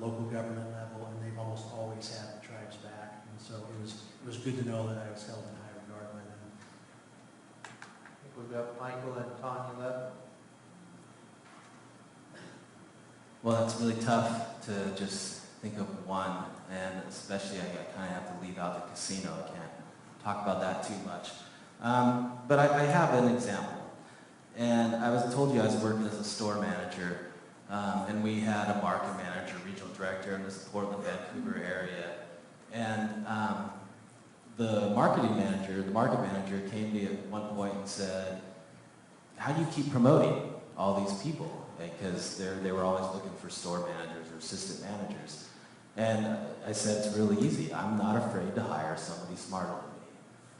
local government level, and they've almost always had the tribe's back. And so it was good to know that I was held in high regard by them. I think we've got Michael and Tanya left. Well, it's really tough to just think of one, and especially I kind of have to leave out the casino. I can't talk about that too much. But I have an example. And I told you I was working as a store manager, and we had a market manager, regional director in this Portland, Vancouver area. And the market manager came to me at one point and said, "How do you keep promoting all these people?" Because they were always looking for store managers or assistant managers. And I said, "It's really easy. I'm not afraid to hire somebody smarter than me.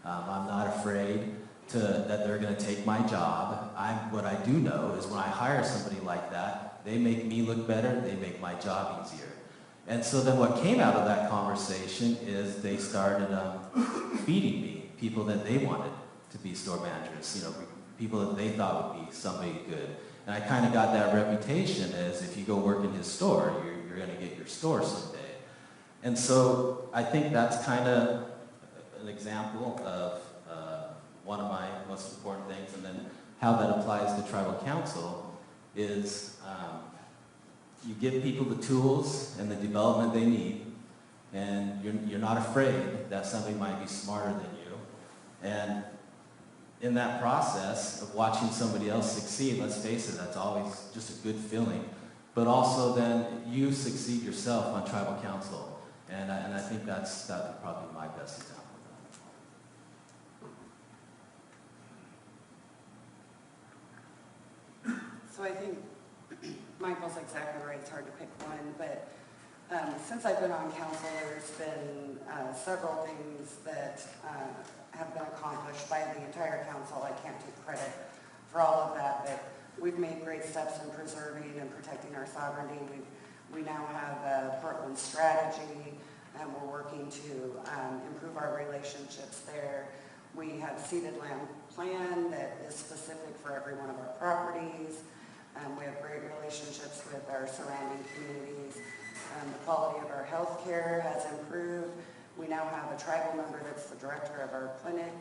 I'm not afraid that they're going to take my job. What I do know is when I hire somebody like that, they make me look better, they make my job easier." And so then what came out of that conversation is they started feeding me people that they wanted to be store managers, people that they thought would be somebody good. And I kind of got that reputation as, if you go work in his store, you're going to get your store someday. And so I think that's kind of an example of one of my most important things. And then how that applies to tribal council is you give people the tools and the development they need, and you're not afraid that somebody might be smarter than you. And in that process of watching somebody else succeed, let's face it, that's always just a good feeling. but also then you succeed yourself on tribal council. And I think that's probably my best example of that. So I think Michael's exactly right, it's hard to pick one, but since I've been on council, there's been several things that have been accomplished by the entire council. I can't take credit for all of that, but we've made great steps in preserving and protecting our sovereignty. We now have a Portland strategy, and we're working to improve our relationships there. We have ceded land plan that is specific for every one of our properties. We have great relationships with our surrounding communities. The quality of our health care has improved. We now have a tribal member that's the director of our clinic,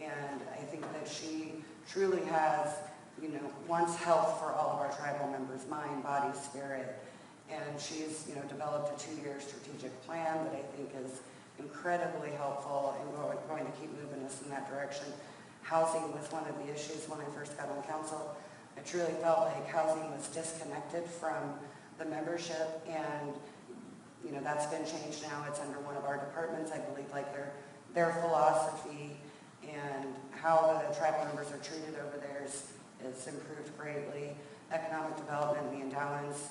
and I think that she truly has, wants health for all of our tribal members, mind, body, spirit. And she's, developed a 2-year strategic plan that I think is incredibly helpful and going to keep moving us in that direction. Housing was one of the issues when I first got on council. I truly felt like housing was disconnected from the membership, and that's been changed now. It's under one of our departments. I believe like their philosophy and how the tribal members are treated over there is improved greatly. Economic development, the endowments,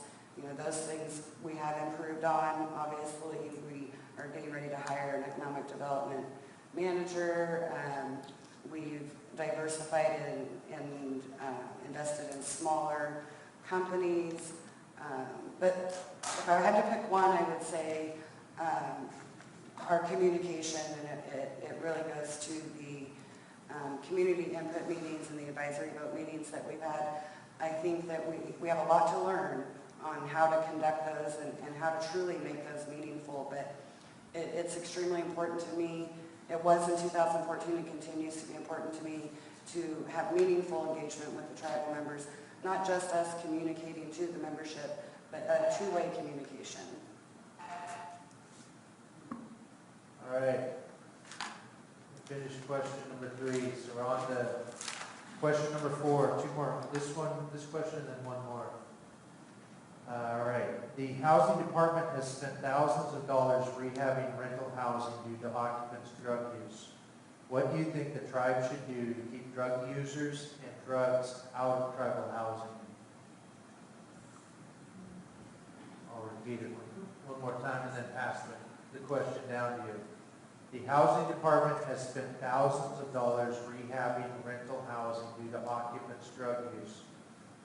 those things we have improved on. Obviously, we are getting ready to hire an economic development manager. We've diversified and invested in smaller companies. But if I had to pick one, I would say our communication, and it really goes to the community input meetings and the advisory vote meetings that we've had. I think that we have a lot to learn on how to conduct those and how to truly make those meaningful, but it's extremely important to me. It was in 2014 and continues to be important to me to have meaningful engagement with the tribal members, not just us communicating to the membership, but a two-way communication. All right. Finish question number 3. So we're on to question number 4. 2 more. This question, and then 1 more. All right. The housing department has spent thousands of dollars rehabbing rental housing due to occupants' drug use. What do you think the tribe should do to keep drug users and drugs out of tribal housing? I'll repeat it one more time and then pass the question down to you. The housing department has spent thousands of dollars rehabbing rental housing due to occupants' drug use.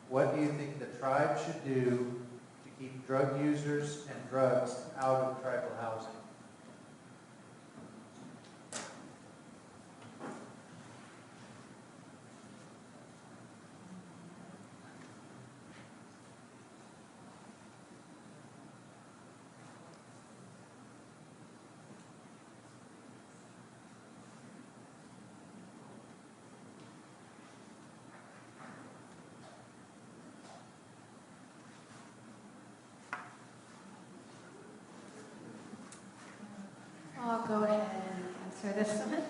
What do you think the tribe should do to keep drug users and drugs out of tribal housing? I'll go ahead and answer this one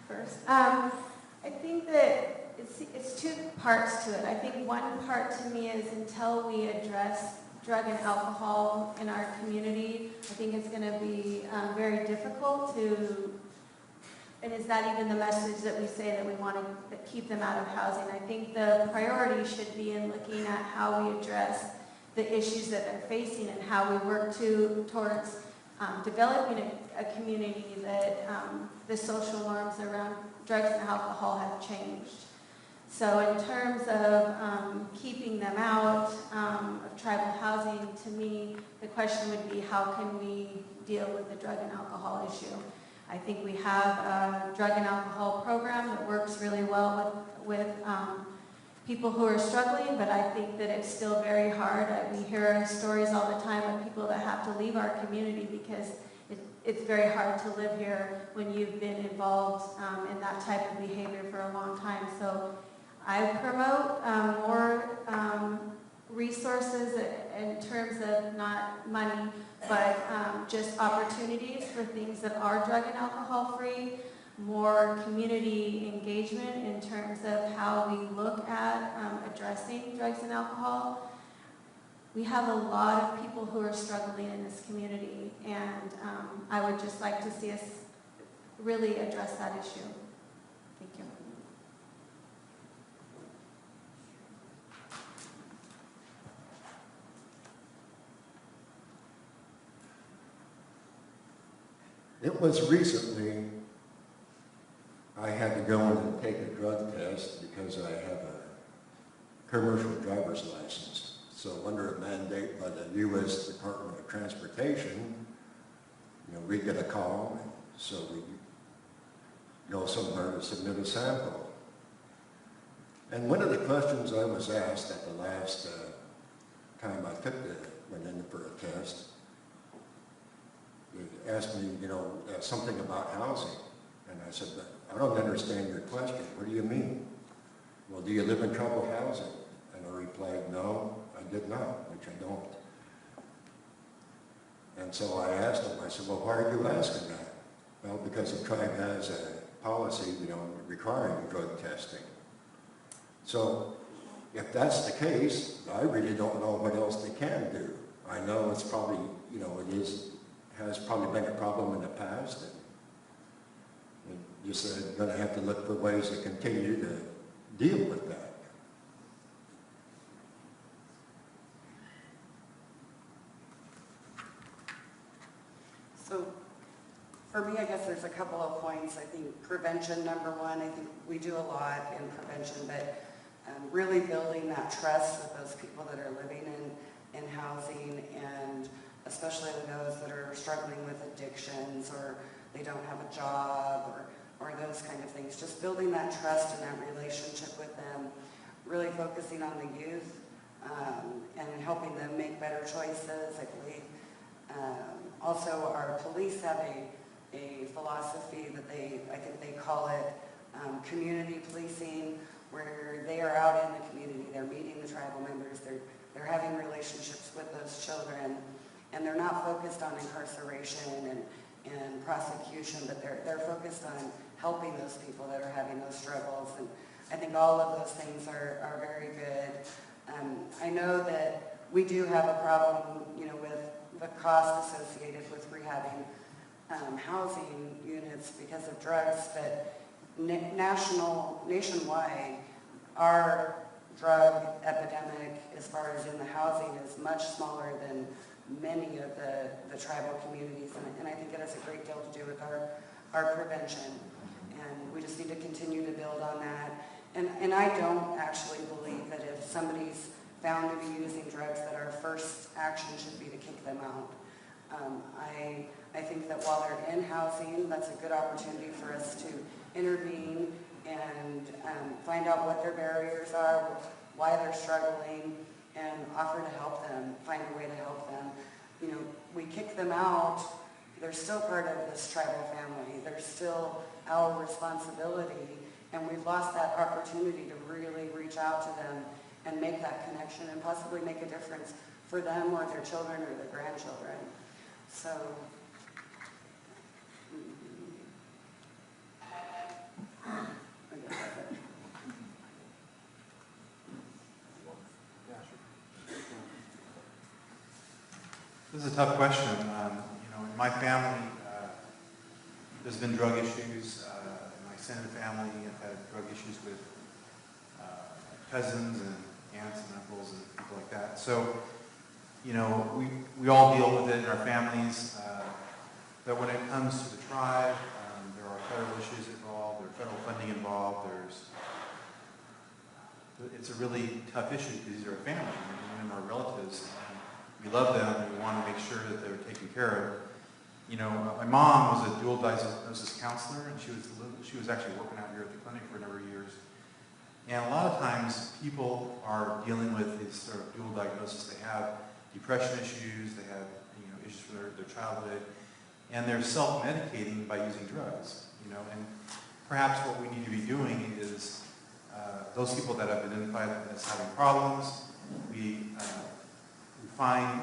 first. I think that it's 2 parts to it. I think one part to me is until we address drug and alcohol in our community, I think it's going to be very difficult to, and is that even the message that we say that we want to keep them out of housing? I think the priority should be in looking at how we address the issues that they're facing and how we work towards developing a community that the social norms around drugs and alcohol have changed. So in terms of keeping them out of tribal housing, to me, the question would be how can we deal with the drug and alcohol issue? I think we have a drug and alcohol program that works really well with people who are struggling, but I think that it's still very hard. We hear stories all the time of people that have to leave our community because it's very hard to live here when you've been involved in that type of behavior for a long time. So I promote more resources in terms of not money, but just opportunities for things that are drug and alcohol free, more community engagement in terms of how we look at addressing drugs and alcohol. We have a lot of people who are struggling in this community, and I would just like to see us really address that issue. Thank you. It was recently, I had to go in and take a drug test because I have a commercial driver's license. So under a mandate by the U.S. Department of Transportation, we get a call, so we go somewhere to submit a sample. And one of the questions I was asked at the last time I went in for a test, they asked me, something about housing. And I said, I don't understand your question. What do you mean? Well, do you live in trouble housing? And I replied, no, I did not, which I don't. And so I asked him, I said, well, why are you asking that? Well, because the tribe has a policy, requiring drug testing. So if that's the case, I really don't know what else they can do. I know it's probably, has probably been a problem in the past, and just going to have to look for ways to continue to deal with that. So for me, I guess there's a couple of points. I think prevention, number one, I think we do a lot in prevention, but really building that trust with those people that are living in housing, and especially those that are struggling with addictions or they don't have a job or those kind of things. Just building that trust and that relationship with them, really focusing on the youth and helping them make better choices, I believe. Also, our police have a philosophy that I think they call it community policing, where they are out in the community, they're meeting the tribal members, they're having relationships with those children, and they're not focused on incarceration and prosecution, but they're focused on helping those people that are having those struggles. And I think all of those things are very good. I know that we do have a problem, with the cost associated with rehabbing housing units because of drugs, but nationwide, our drug epidemic, as far as in the housing, is much smaller than many of the tribal communities, and I think it has a great deal to do with our prevention, and we just need to continue to build on that. And I don't actually believe that if somebody's found to be using drugs that our first action should be to kick them out. I think that while they're in housing, that's a good opportunity for us to intervene and find out what their barriers are, why they're struggling, and offer to help them, find a way to help them. We kick them out, they're still part of this tribal family. They're still our responsibility, and we've lost that opportunity to really reach out to them and make that connection and possibly make a difference for them or their children or their grandchildren. So, I guess that's it. This is a tough question. In my family, there's been drug issues. In my extended family, I've had drug issues with cousins and aunts and uncles and people like that. So, we all deal with it in our families. But when it comes to the tribe, there are federal issues involved, there's federal funding involved, it's a really tough issue because these are a family and our relatives. We love them and we want to make sure that they're taken care of. My mom was a dual diagnosis counselor, and she was actually working out here at the clinic for a number of years. And a lot of times people are dealing with these sort of dual diagnosis. They have depression issues, they have issues from their childhood, and they're self-medicating by using drugs. And perhaps what we need to be doing is those people that have identified as having problems, we find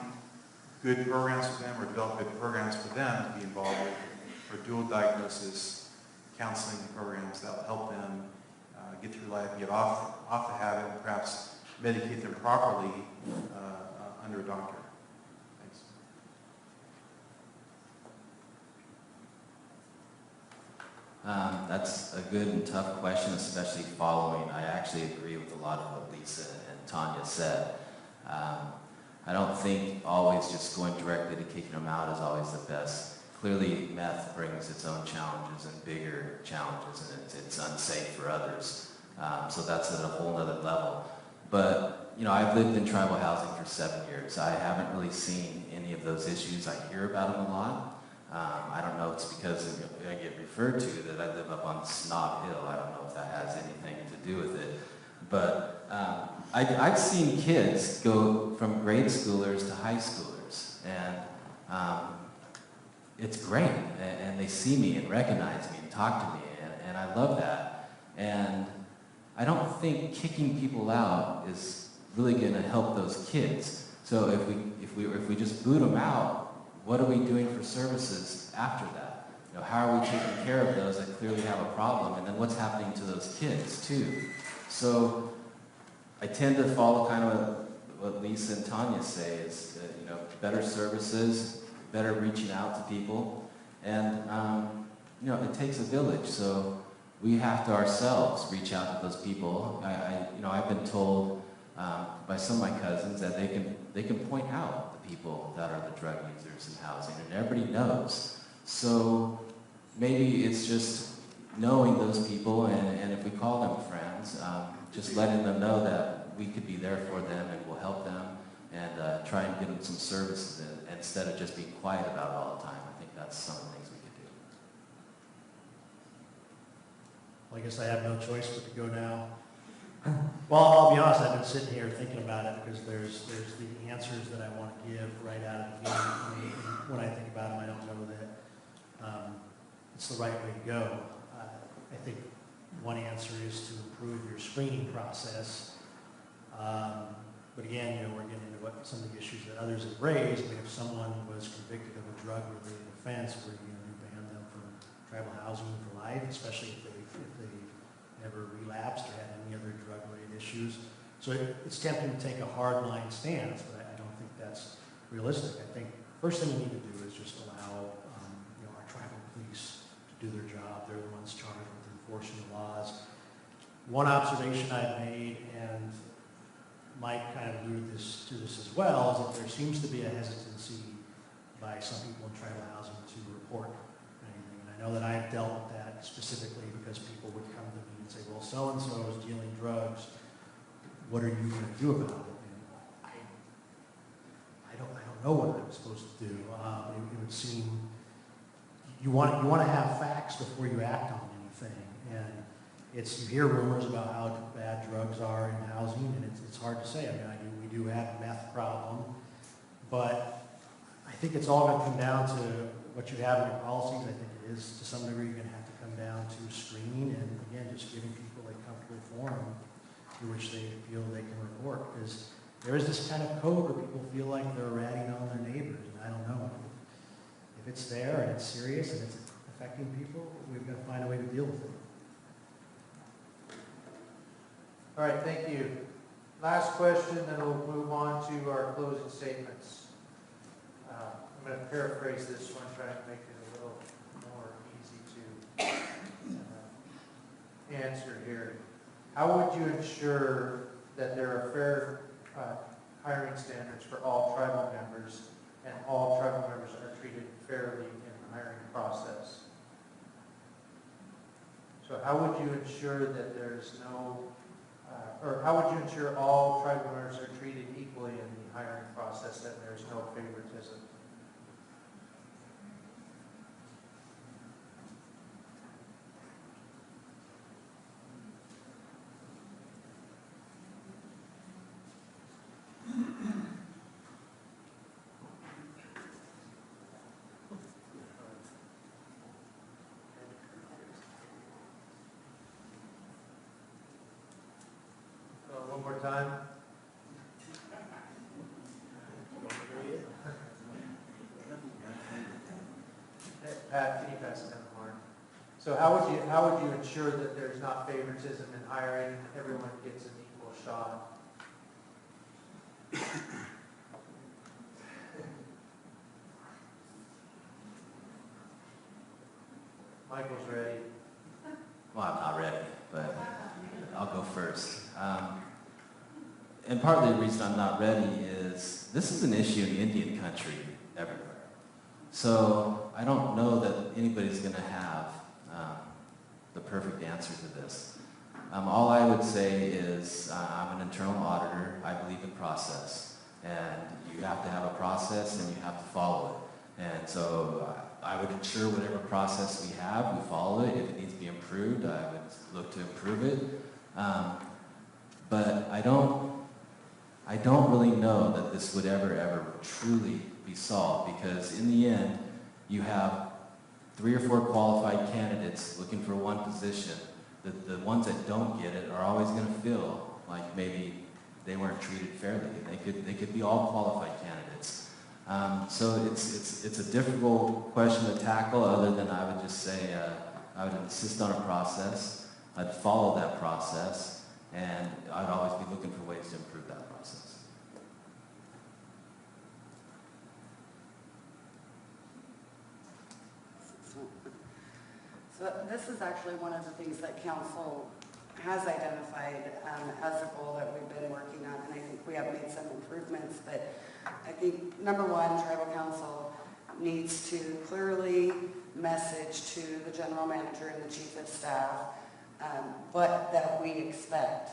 good programs for them or develop good programs for them to be involved with for dual diagnosis counseling programs that will help them get through life and get off the habit and perhaps medicate them properly under a doctor? Thanks. That's a good and tough question, especially following. I actually agree with a lot of what Lisa and Tanya said. I don't think always just going directly to kicking them out is always the best. Clearly, meth brings its own challenges and bigger challenges, and it's unsafe for others. So that's at a whole other level. But, you know, I've lived in tribal housing for 7 years. I haven't really seen any of those issues. I hear about them a lot. I don't know, it's because I get referred to that I live up on Snob Hill. I don't know if that has anything to do with it. But I've seen kids go from grade schoolers to high schoolers. And it's great. And they see me and recognize me and talk to me. And I love that. And I don't think kicking people out is really going to help those kids. So if we just boot them out, what are we doing for services after that? You know, how are we taking care of those that clearly have a problem? And then what's happening to those kids too? So I tend to follow kind of what Lisa and Tanya say is, you know, better services, better reaching out to people, and you know, it takes a village. So we have to ourselves reach out to those people. I've been told by some of my cousins that they can point out the people that are the drug users in housing, and everybody knows. So maybe it's just knowing those people, and if we call them friends, just letting them know that we could be there for them and we'll help them and try and give them some services instead of just being quiet about it all the time. I think that's some of the things we could do. Well, I guess I have no choice but to go now. Well, I'll be honest, I've been sitting here thinking about it because there's the answers that I want to give right out of the gate. And when I think about them, I don't know that it's the right way to go. I think one answer is to improve your screening process. But again, you know, we're getting into some of the issues that others have raised. I mean, if someone was convicted of a drug-related offense, we're going to ban them from tribal housing for life, especially if they never relapsed or had any other drug-related issues. So it's tempting to take a hard-line stance, but I don't think that's realistic. I think the first thing we need to do is just allow our tribal police to do their job. They're the ones charged with enforcing the laws. One observation I've made, and Mike kind of alluded to this as well, is that there seems to be a hesitancy by some people in tribal housing to report anything. And I know that I've dealt with that specifically because people would come to me and say, well, so-and-so is dealing drugs. What are you going to do about it? And I don't know what I'm supposed to do. It would seem you want to have facts before you act on anything. And you hear rumors about how bad drugs are in housing, and it's hard to say. I mean, we do have a meth problem, but I think it's all going to come down to what you have in your policies. I think it is, to some degree, going to have to come down to screening and, again, just giving people a comfortable forum through which they feel they can report. Because there is this kind of code where people feel like they're ratting on their neighbors, and I don't know. If it's there and it's serious and it's affecting people, we've got to find a way to deal with it. All right, thank you. Last question, then we'll move on to our closing statements. I'm going to paraphrase this one, trying to make it a little more easy to answer here. How would you ensure that there are fair hiring standards for all tribal members and all tribal members are treated fairly in the hiring process? So how would you ensure that there's no or how would you ensure all tribal members are treated equally in the hiring process, that there's no favoritism? One more time. Pat, can you pass it down to Mark? So how would you ensure that there's not favoritism in hiring, everyone gets an equal shot? Michael's ready. Well, I'm not ready, but I'll go first. And partly the reason I'm not ready is this is an issue in Indian country everywhere. So I don't know that anybody's going to have the perfect answer to this. All I would say is I'm an internal auditor. I believe in process. And you have to have a process and you have to follow it. And so I would ensure whatever process we have, we follow it. If it needs to be improved, I would look to improve it. But I don't really know that this would ever truly be solved, because in the end, you have 3 or 4 qualified candidates looking for one position. The ones that don't get it are always going to feel like maybe they weren't treated fairly. They could be all qualified candidates. So it's a difficult question to tackle, other than I would just say I would insist on a process. I'd follow that process, and I'd always be looking for ways to improve that process. So this is actually one of the things that council has identified as a goal that we've been working on, and I think we have made some improvements. But I think, number one, tribal council needs to clearly message to the general manager and the chief of staff that we expect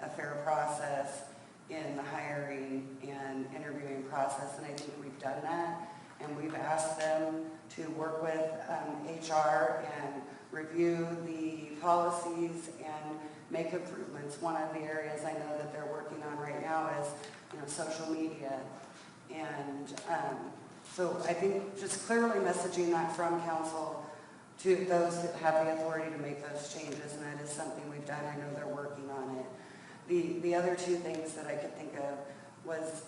a fair process in the hiring and interviewing process, and I think we've done that. And we've asked them to work with HR and review the policies and make improvements. One of the areas I know that they're working on right now is, social media. And so I think just clearly messaging that from council to those that have the authority to make those changes, and that is something we've done. I know they're working on it. The other 2 things that I could think of was,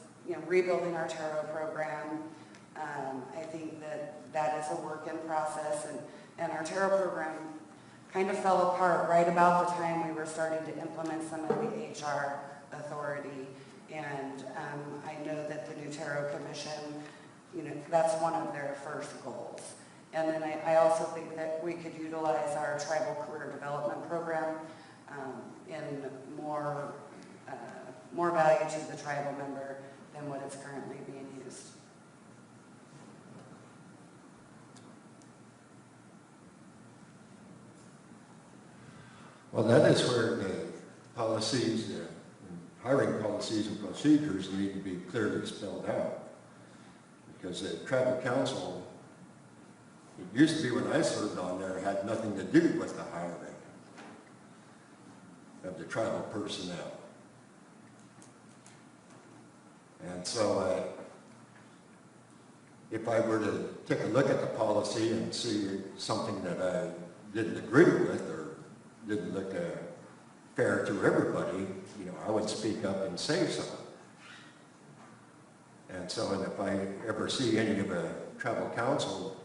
rebuilding our tarot program. I think that is a work in process, and our tarot program kind of fell apart right about the time we were starting to implement some of the HR authority. And I know that the new tarot commission, that's one of their first goals. And then I also think that we could utilize our tribal career development program in more value to the tribal member than what is currently being used. Well, that is where the policies, hiring policies and procedures need to be clearly spelled out. Because the tribal council, it used to be when I served on there, had nothing to do with the hiring of the tribal personnel. And so if I were to take a look at the policy and see something that I didn't agree with or didn't look fair to everybody, I would speak up and say so. And so, and if I ever see any of a tribal council,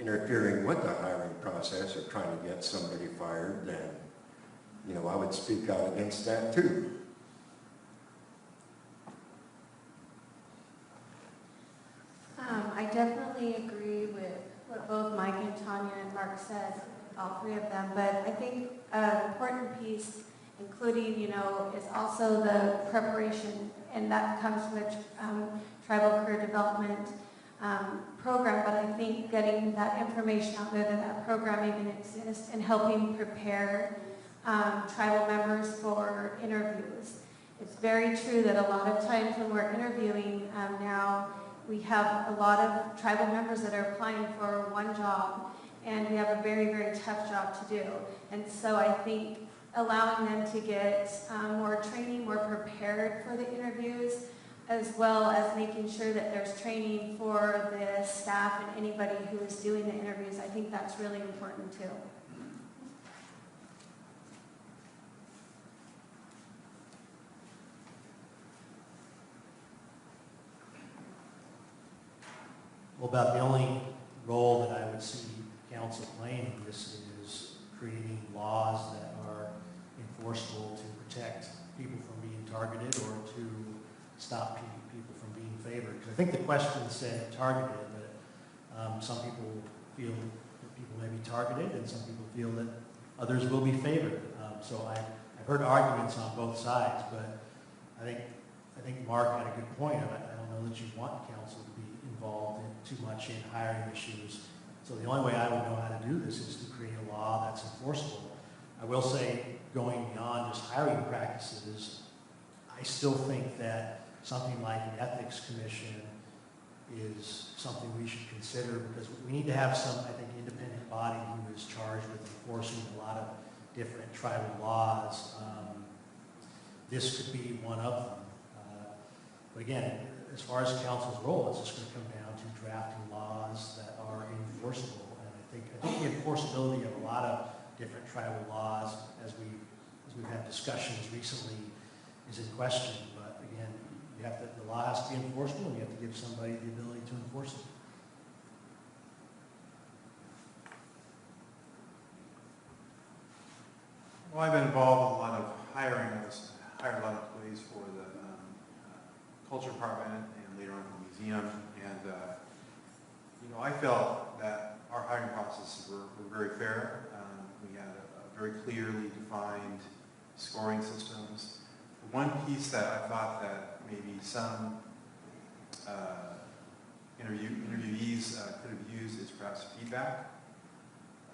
interfering with the hiring process or trying to get somebody fired, then, I would speak out against that too. I definitely agree with what both Mike and Tanya and Mark said, all 3 of them, but I think an important piece, including, is also the preparation, and that comes from the tribal career development program, but I think getting that information out there that program even exists and helping prepare tribal members for interviews. It's very true that a lot of times when we're interviewing now, we have a lot of tribal members that are applying for one job, and we have a very, very tough job to do. And so I think allowing them to get more training, more prepared for the interviews, as well as making sure that there's training for the staff and anybody who is doing the interviews, I think that's really important too. Well, about the only role that I would see council playing in this is creating laws that are enforceable to protect people from being targeted or to stop people from being favored. Because I think the question said targeted, but some people feel that people may be targeted, and some people feel that others will be favored. So I've heard arguments on both sides, but I think Mark had a good point. I don't know that you want council to be involved in too much in hiring issues. So the only way I would know how to do this is to create a law that's enforceable. I will say, going beyond just hiring practices, I still think that something like an ethics commission is something we should consider, because we need to have some, I think, independent body who is charged with enforcing a lot of different tribal laws. This could be one of them. But again, as far as council's role, it's just going to come down to drafting laws that are enforceable. And I think the enforceability of a lot of different tribal laws, as we've had discussions recently, is in question. But again, the law has to be enforceable, and you have to give somebody the ability to enforce it. Well, I've been involved in a lot of hiring. I hired a lot of employees for the culture department and later on the museum. And, I felt that our hiring processes were very fair. We had a very clearly defined scoring systems. One piece that I thought that maybe some interviewees could have used is perhaps feedback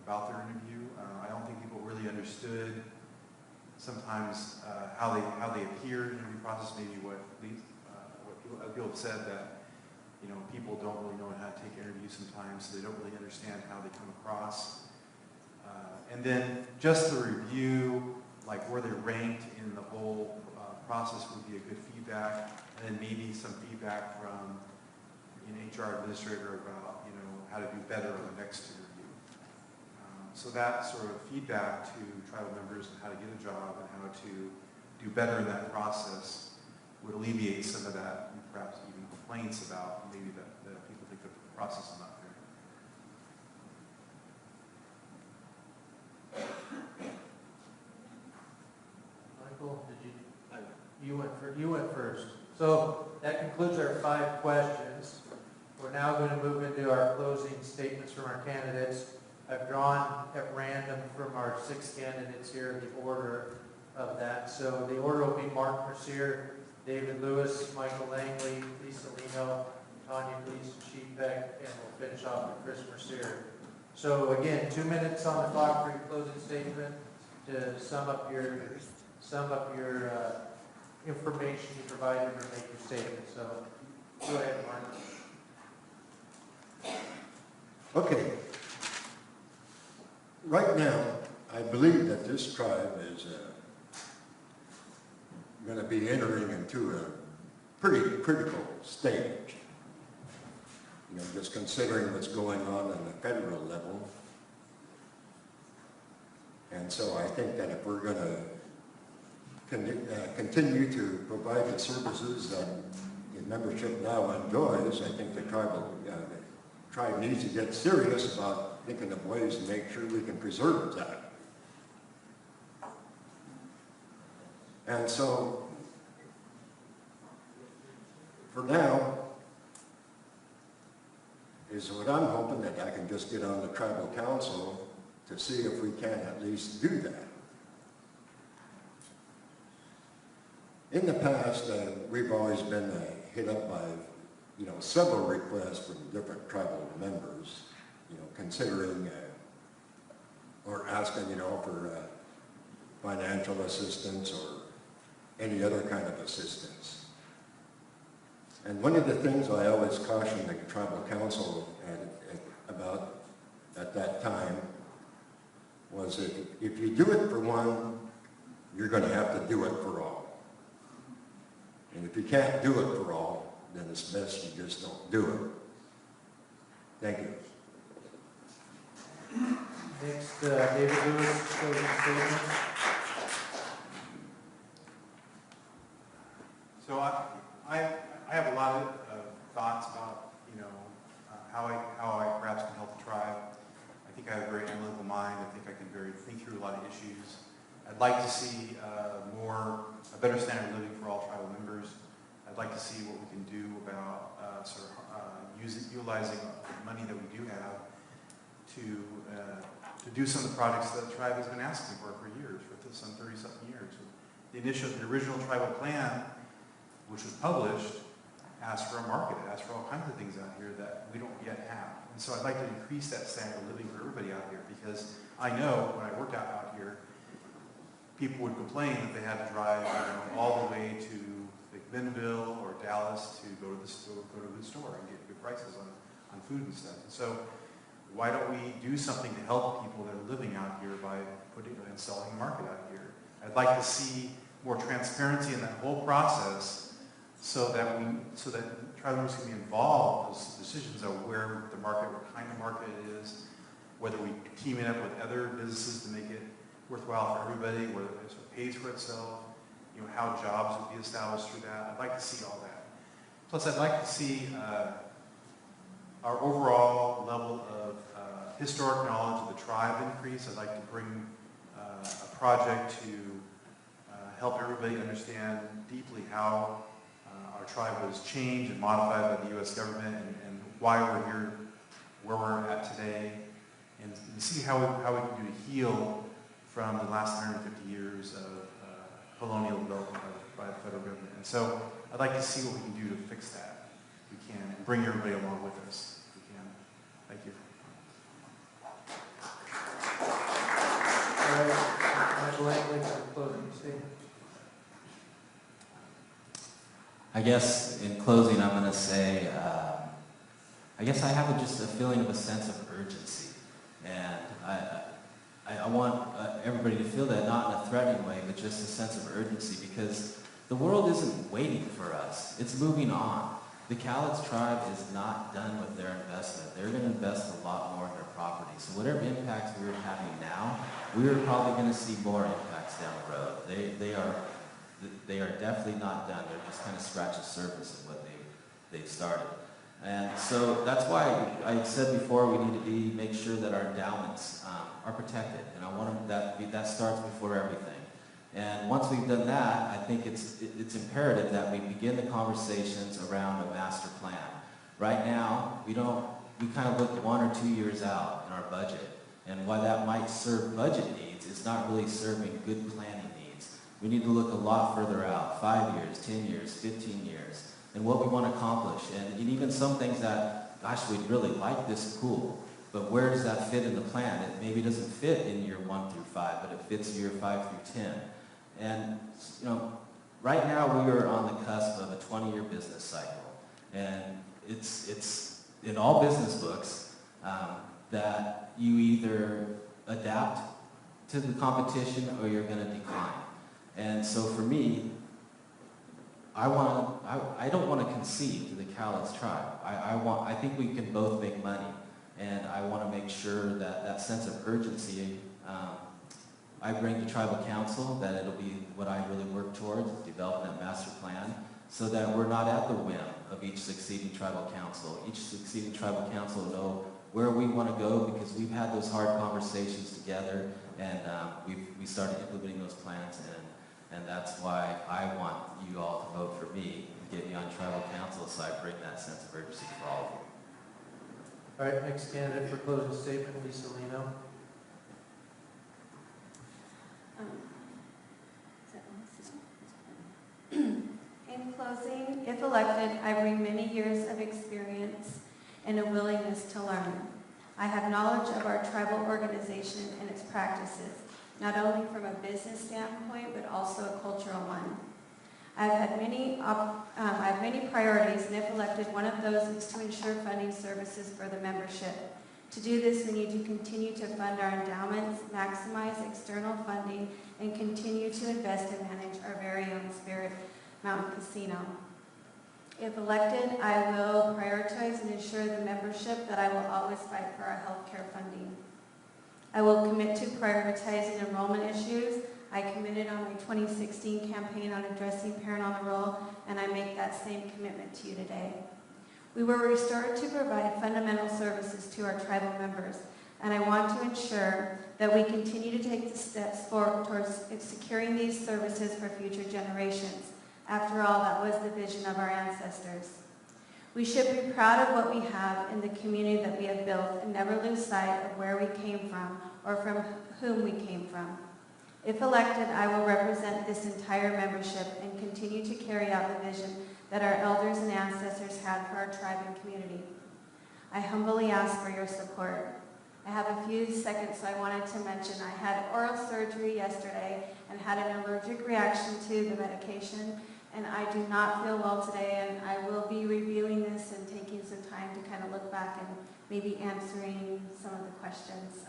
about their interview. I don't think people really understood sometimes how they appear in the interview process. Maybe what people have said that people don't really know how to take interviews sometimes, so they don't really understand how they come across. And then just the review, like where they're ranked in the whole process, would be a good feedback. And then maybe some feedback from an HR administrator about how to do better on the next interview. So that sort of feedback to tribal members on how to get a job and how to do better in that process would alleviate some of that, and perhaps even complaints about maybe that people think the process is not fair. Michael, you went first. So that concludes our 5 questions. We're now going to move into our closing statements from our candidates. I've drawn at random from our 6 candidates here the order of that. So the order will be Mark Mercier, David Lewis, Michael Langley, Lisa Lino, Tanya Gleason-Sheepbeck, and we'll finish off with Chris Mercier. So again, 2 minutes on the clock for your closing statement to sum up your information you provided or make your statement. So go ahead, Mark. Okay. Right now, I believe that this tribe is going to be entering into a pretty critical stage. Just considering what's going on the federal level. And so I think that if we're going to continue to provide the services that the membership now enjoys, I think the tribe needs to get serious about thinking of ways to make sure we can preserve that. And so, for now, is what I'm hoping that I can just get on the tribal council to see if we can at least do that. In the past, we've always been hit up by, several requests from different tribal members, considering or asking, for financial assistance or any other kind of assistance. And one of the things I always cautioned the tribal council about at that time was that if you do it for one, you're going to have to do it for all. And if you can't do it for all, then it's best you just don't do it. Thank you. Next, David Lewis, closing statement. So I have a lot of thoughts about how I perhaps can help the tribe. I think I have a very analytical mind. I think I can think through a lot of issues. I'd like to see a better standard of living for all tribal members. I'd like to see what we can do about utilizing the money that we do have to do some of the projects that the tribe has been asking for years, for some 30-something years. The original tribal plan, which was published, asked for a market, asked for all kinds of things out here that we don't yet have. And so I'd like to increase that standard of living for everybody out here, because I know when I worked out here, people would complain that they had to drive all the way to McMinnville or Dallas to go to the store and get good prices on food and stuff. And so why don't we do something to help people that are living out here by putting and selling a market out here? I'd like to see more transparency in that whole process, so that tribal members can be involved in those decisions of where the market, what kind of market it is, whether we team it up with other businesses to make it worthwhile for everybody, whether it pays for itself, how jobs would be established through that. I'd like to see all that. Plus, I'd like to see our overall level of historic knowledge of the tribe increase. I'd like to bring a project to help everybody understand deeply how our tribe was changed and modified by the U.S. government, and why we're here, where we're at today, and see how we can do to heal from the last 150 years of colonial development by the federal government. And so I'd like to see what we can do to fix that, if we can, and bring everybody along with us, if we can. Thank you. All right, Michael Langley for closing statement. I guess in closing, I'm going to say, I guess I have just a feeling of a sense of urgency. And I want everybody to feel that, not in a threatening way, but just a sense of urgency, because the world isn't waiting for us. It's moving on. The Cowlitz tribe is not done with their investment. They're going to invest a lot more in their property. So whatever impacts we're having now, we are probably going to see more impacts down the road. They are definitely not done. They're just kind of scratching the surface of what they've started. And so that's why I said before, we need to make sure that our endowments are protected. And I want that starts before everything. And once we've done that, I think it's imperative that we begin the conversations around a master plan. Right now, we kind of look 1 or 2 years out in our budget. And while that might serve budget needs, it's not really serving good planning needs. We need to look a lot further out, 5 years, 10 years, 15 years, and what we want to accomplish. And even some things that, gosh, we'd really like this pool, but where does that fit in the plan? It maybe doesn't fit in year 1 through 5, but it fits year 5 through 10. And, right now we are on the cusp of a 20-year business cycle. And it's in all business books that you either adapt to the competition or you're going to decline. And so for me, I don't want to concede to the Cowlitz tribe. I think we can both make money, and I want to make sure that that sense of urgency I bring to tribal council, that it'll be what I really work towards, developing that master plan, so that we're not at the whim of each succeeding tribal council. Each succeeding tribal council will know where we want to go, because we've had those hard conversations together, and we started implementing those plans, and that's why I want you all to vote for me and get me on tribal council, so I bring that sense of urgency for all of you. All right, next candidate for closing statement, Lisa Lino. In closing, if elected, I bring many years of experience and a willingness to learn. I have knowledge of our tribal organization and its practices, not only from a business standpoint, but also a cultural one. I have many priorities, and if elected, one of those is to ensure funding services for the membership. To do this, we need to continue to fund our endowments, maximize external funding, and continue to invest and manage our very own Spirit Mountain Casino. If elected, I will prioritize and ensure the membership that I will always fight for our health care funding. I will commit to prioritizing enrollment issues. I committed on my 2016 campaign on addressing parent on the roll, and I make that same commitment to you today. We were restored to provide fundamental services to our tribal members, and I want to ensure that we continue to take the steps forward towards securing these services for future generations. After all, that was the vision of our ancestors. We should be proud of what we have in the community that we have built and never lose sight of where we came from or from whom we came from. If elected, I will represent this entire membership and continue to carry out the vision that our elders and ancestors had for our tribe and community. I humbly ask for your support. I have a few seconds, so I wanted to mention I had oral surgery yesterday and had an allergic reaction to the medication, and I do not feel well today, and I will be reviewing this and taking some time to kind of look back and maybe answering some of the questions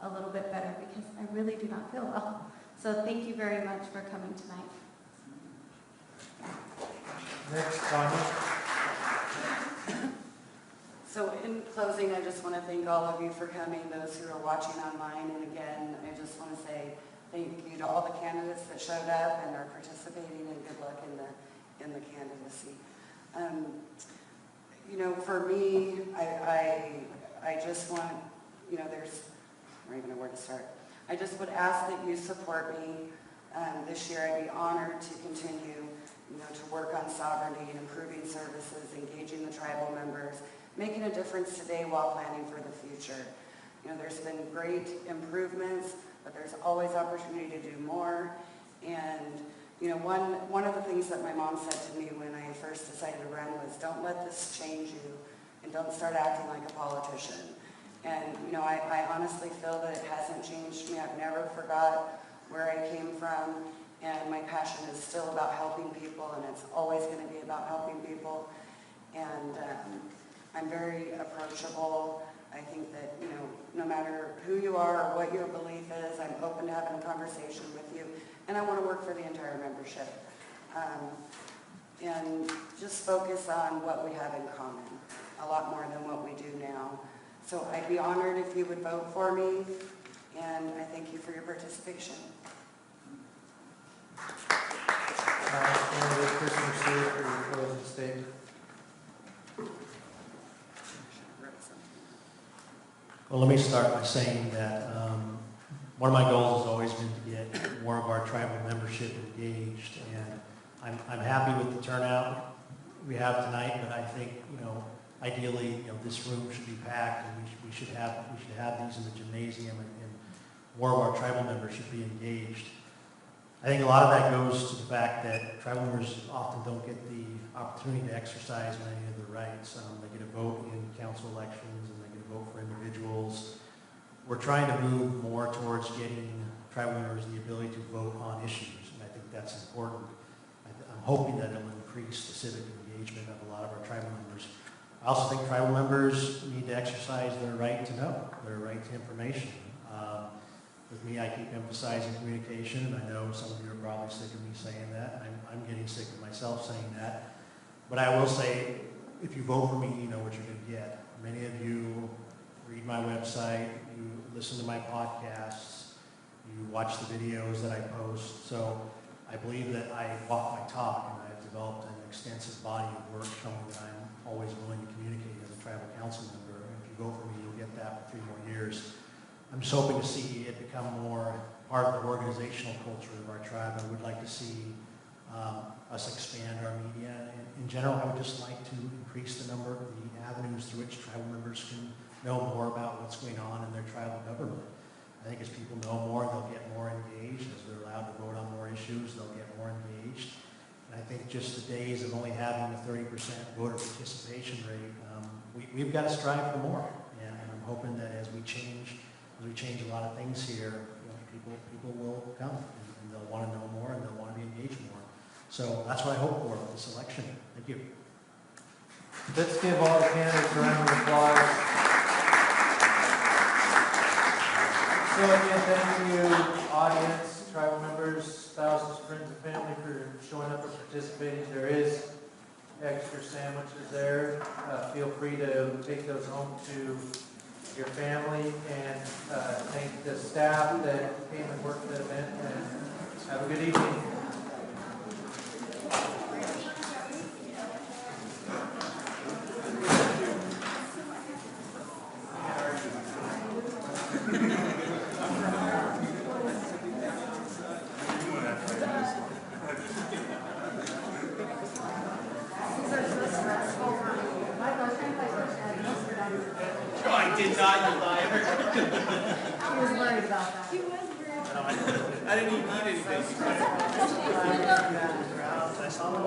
a little bit better, because I really do not feel well. So thank you very much for coming tonight. Next, Tanya. So in closing, I just want to thank all of you for coming, those who are watching online. And again, I just want to say thank you to all the candidates that showed up and are participating, and good luck in the candidacy. You know, for me, I just want, you know, there's, I don't even know where to start. I just would ask that you support me this year. I'd be honored to continue, you know, to work on sovereignty and improving services, engaging the tribal members, making a difference today while planning for the future. You know, there's been great improvements, but there's always opportunity to do more. And, you know, one of the things that my mom said to me when I first decided to run was, don't let this change you, and don't start acting like a politician. And, you know, I honestly feel that it hasn't changed me. I've never forgot where I came from, and my passion is still about helping people, and it's always going to be about helping people. And I'm very approachable. I think that, you know, no matter who you are or what your belief is, I'm open to having a conversation with you, and I want to work for the entire membership. And just focus on what we have in common, a lot more than what we do now. So I'd be honored if you would vote for me, and I thank you for your participation. Candidate Christopher Stewart for your closing statement. Well, let me start by saying that one of my goals has always been to get more of our tribal membership engaged, and I'm happy with the turnout we have tonight. But I think, you know, ideally, you know, this room should be packed, and we should have these in the gymnasium, and more of our tribal members should be engaged. I think a lot of that goes to the fact that tribal members often don't get the opportunity to exercise many of their rights. They get a vote in council elections, and they get a vote for individuals. We're trying to move more towards getting tribal members the ability to vote on issues, and I think that's important. I'm hoping that it'll increase the civic engagement of a lot of our tribal members. I also think tribal members need to exercise their right to know, their right to information. With me, I keep emphasizing communication, and I know some of you are probably sick of me saying that. I'm getting sick of myself saying that. But I will say, if you vote for me, you know what you're going to get. Many of you read my website, you listen to my podcasts, you watch the videos that I post. So I believe that I walk my talk, and I've developed an extensive body of work showing that I'm always willing to communicate as a tribal council member. And if you vote for me, you'll get that for 3 more years. I'm just hoping to see it become more part of the organizational culture of our tribe. I would like to see us expand our media. And in general, I would just like to increase the number of the avenues through which tribal members can know more about what's going on in their tribal government. I think as people know more, they'll get more engaged. As they're allowed to vote on more issues, they'll get more engaged. And I think just the days of only having a 30% voter participation rate, we've got to strive for more. And I'm hoping that as we change a lot of things here, you know, people will come, and they'll want to know more, and they'll want to be engaged more. So that's what I hope for this election. Thank you. Let's give all the candidates a round of applause. So again, thank you, audience, tribal members, spouses, friends, and family for showing up and participating. There is extra sandwiches there. Feel free to take those home to your family, and thank the staff that came and worked the event, and have a good evening. These are so stressful for me. was worried about that. He was worried. I didn't even eat anything. I saw them.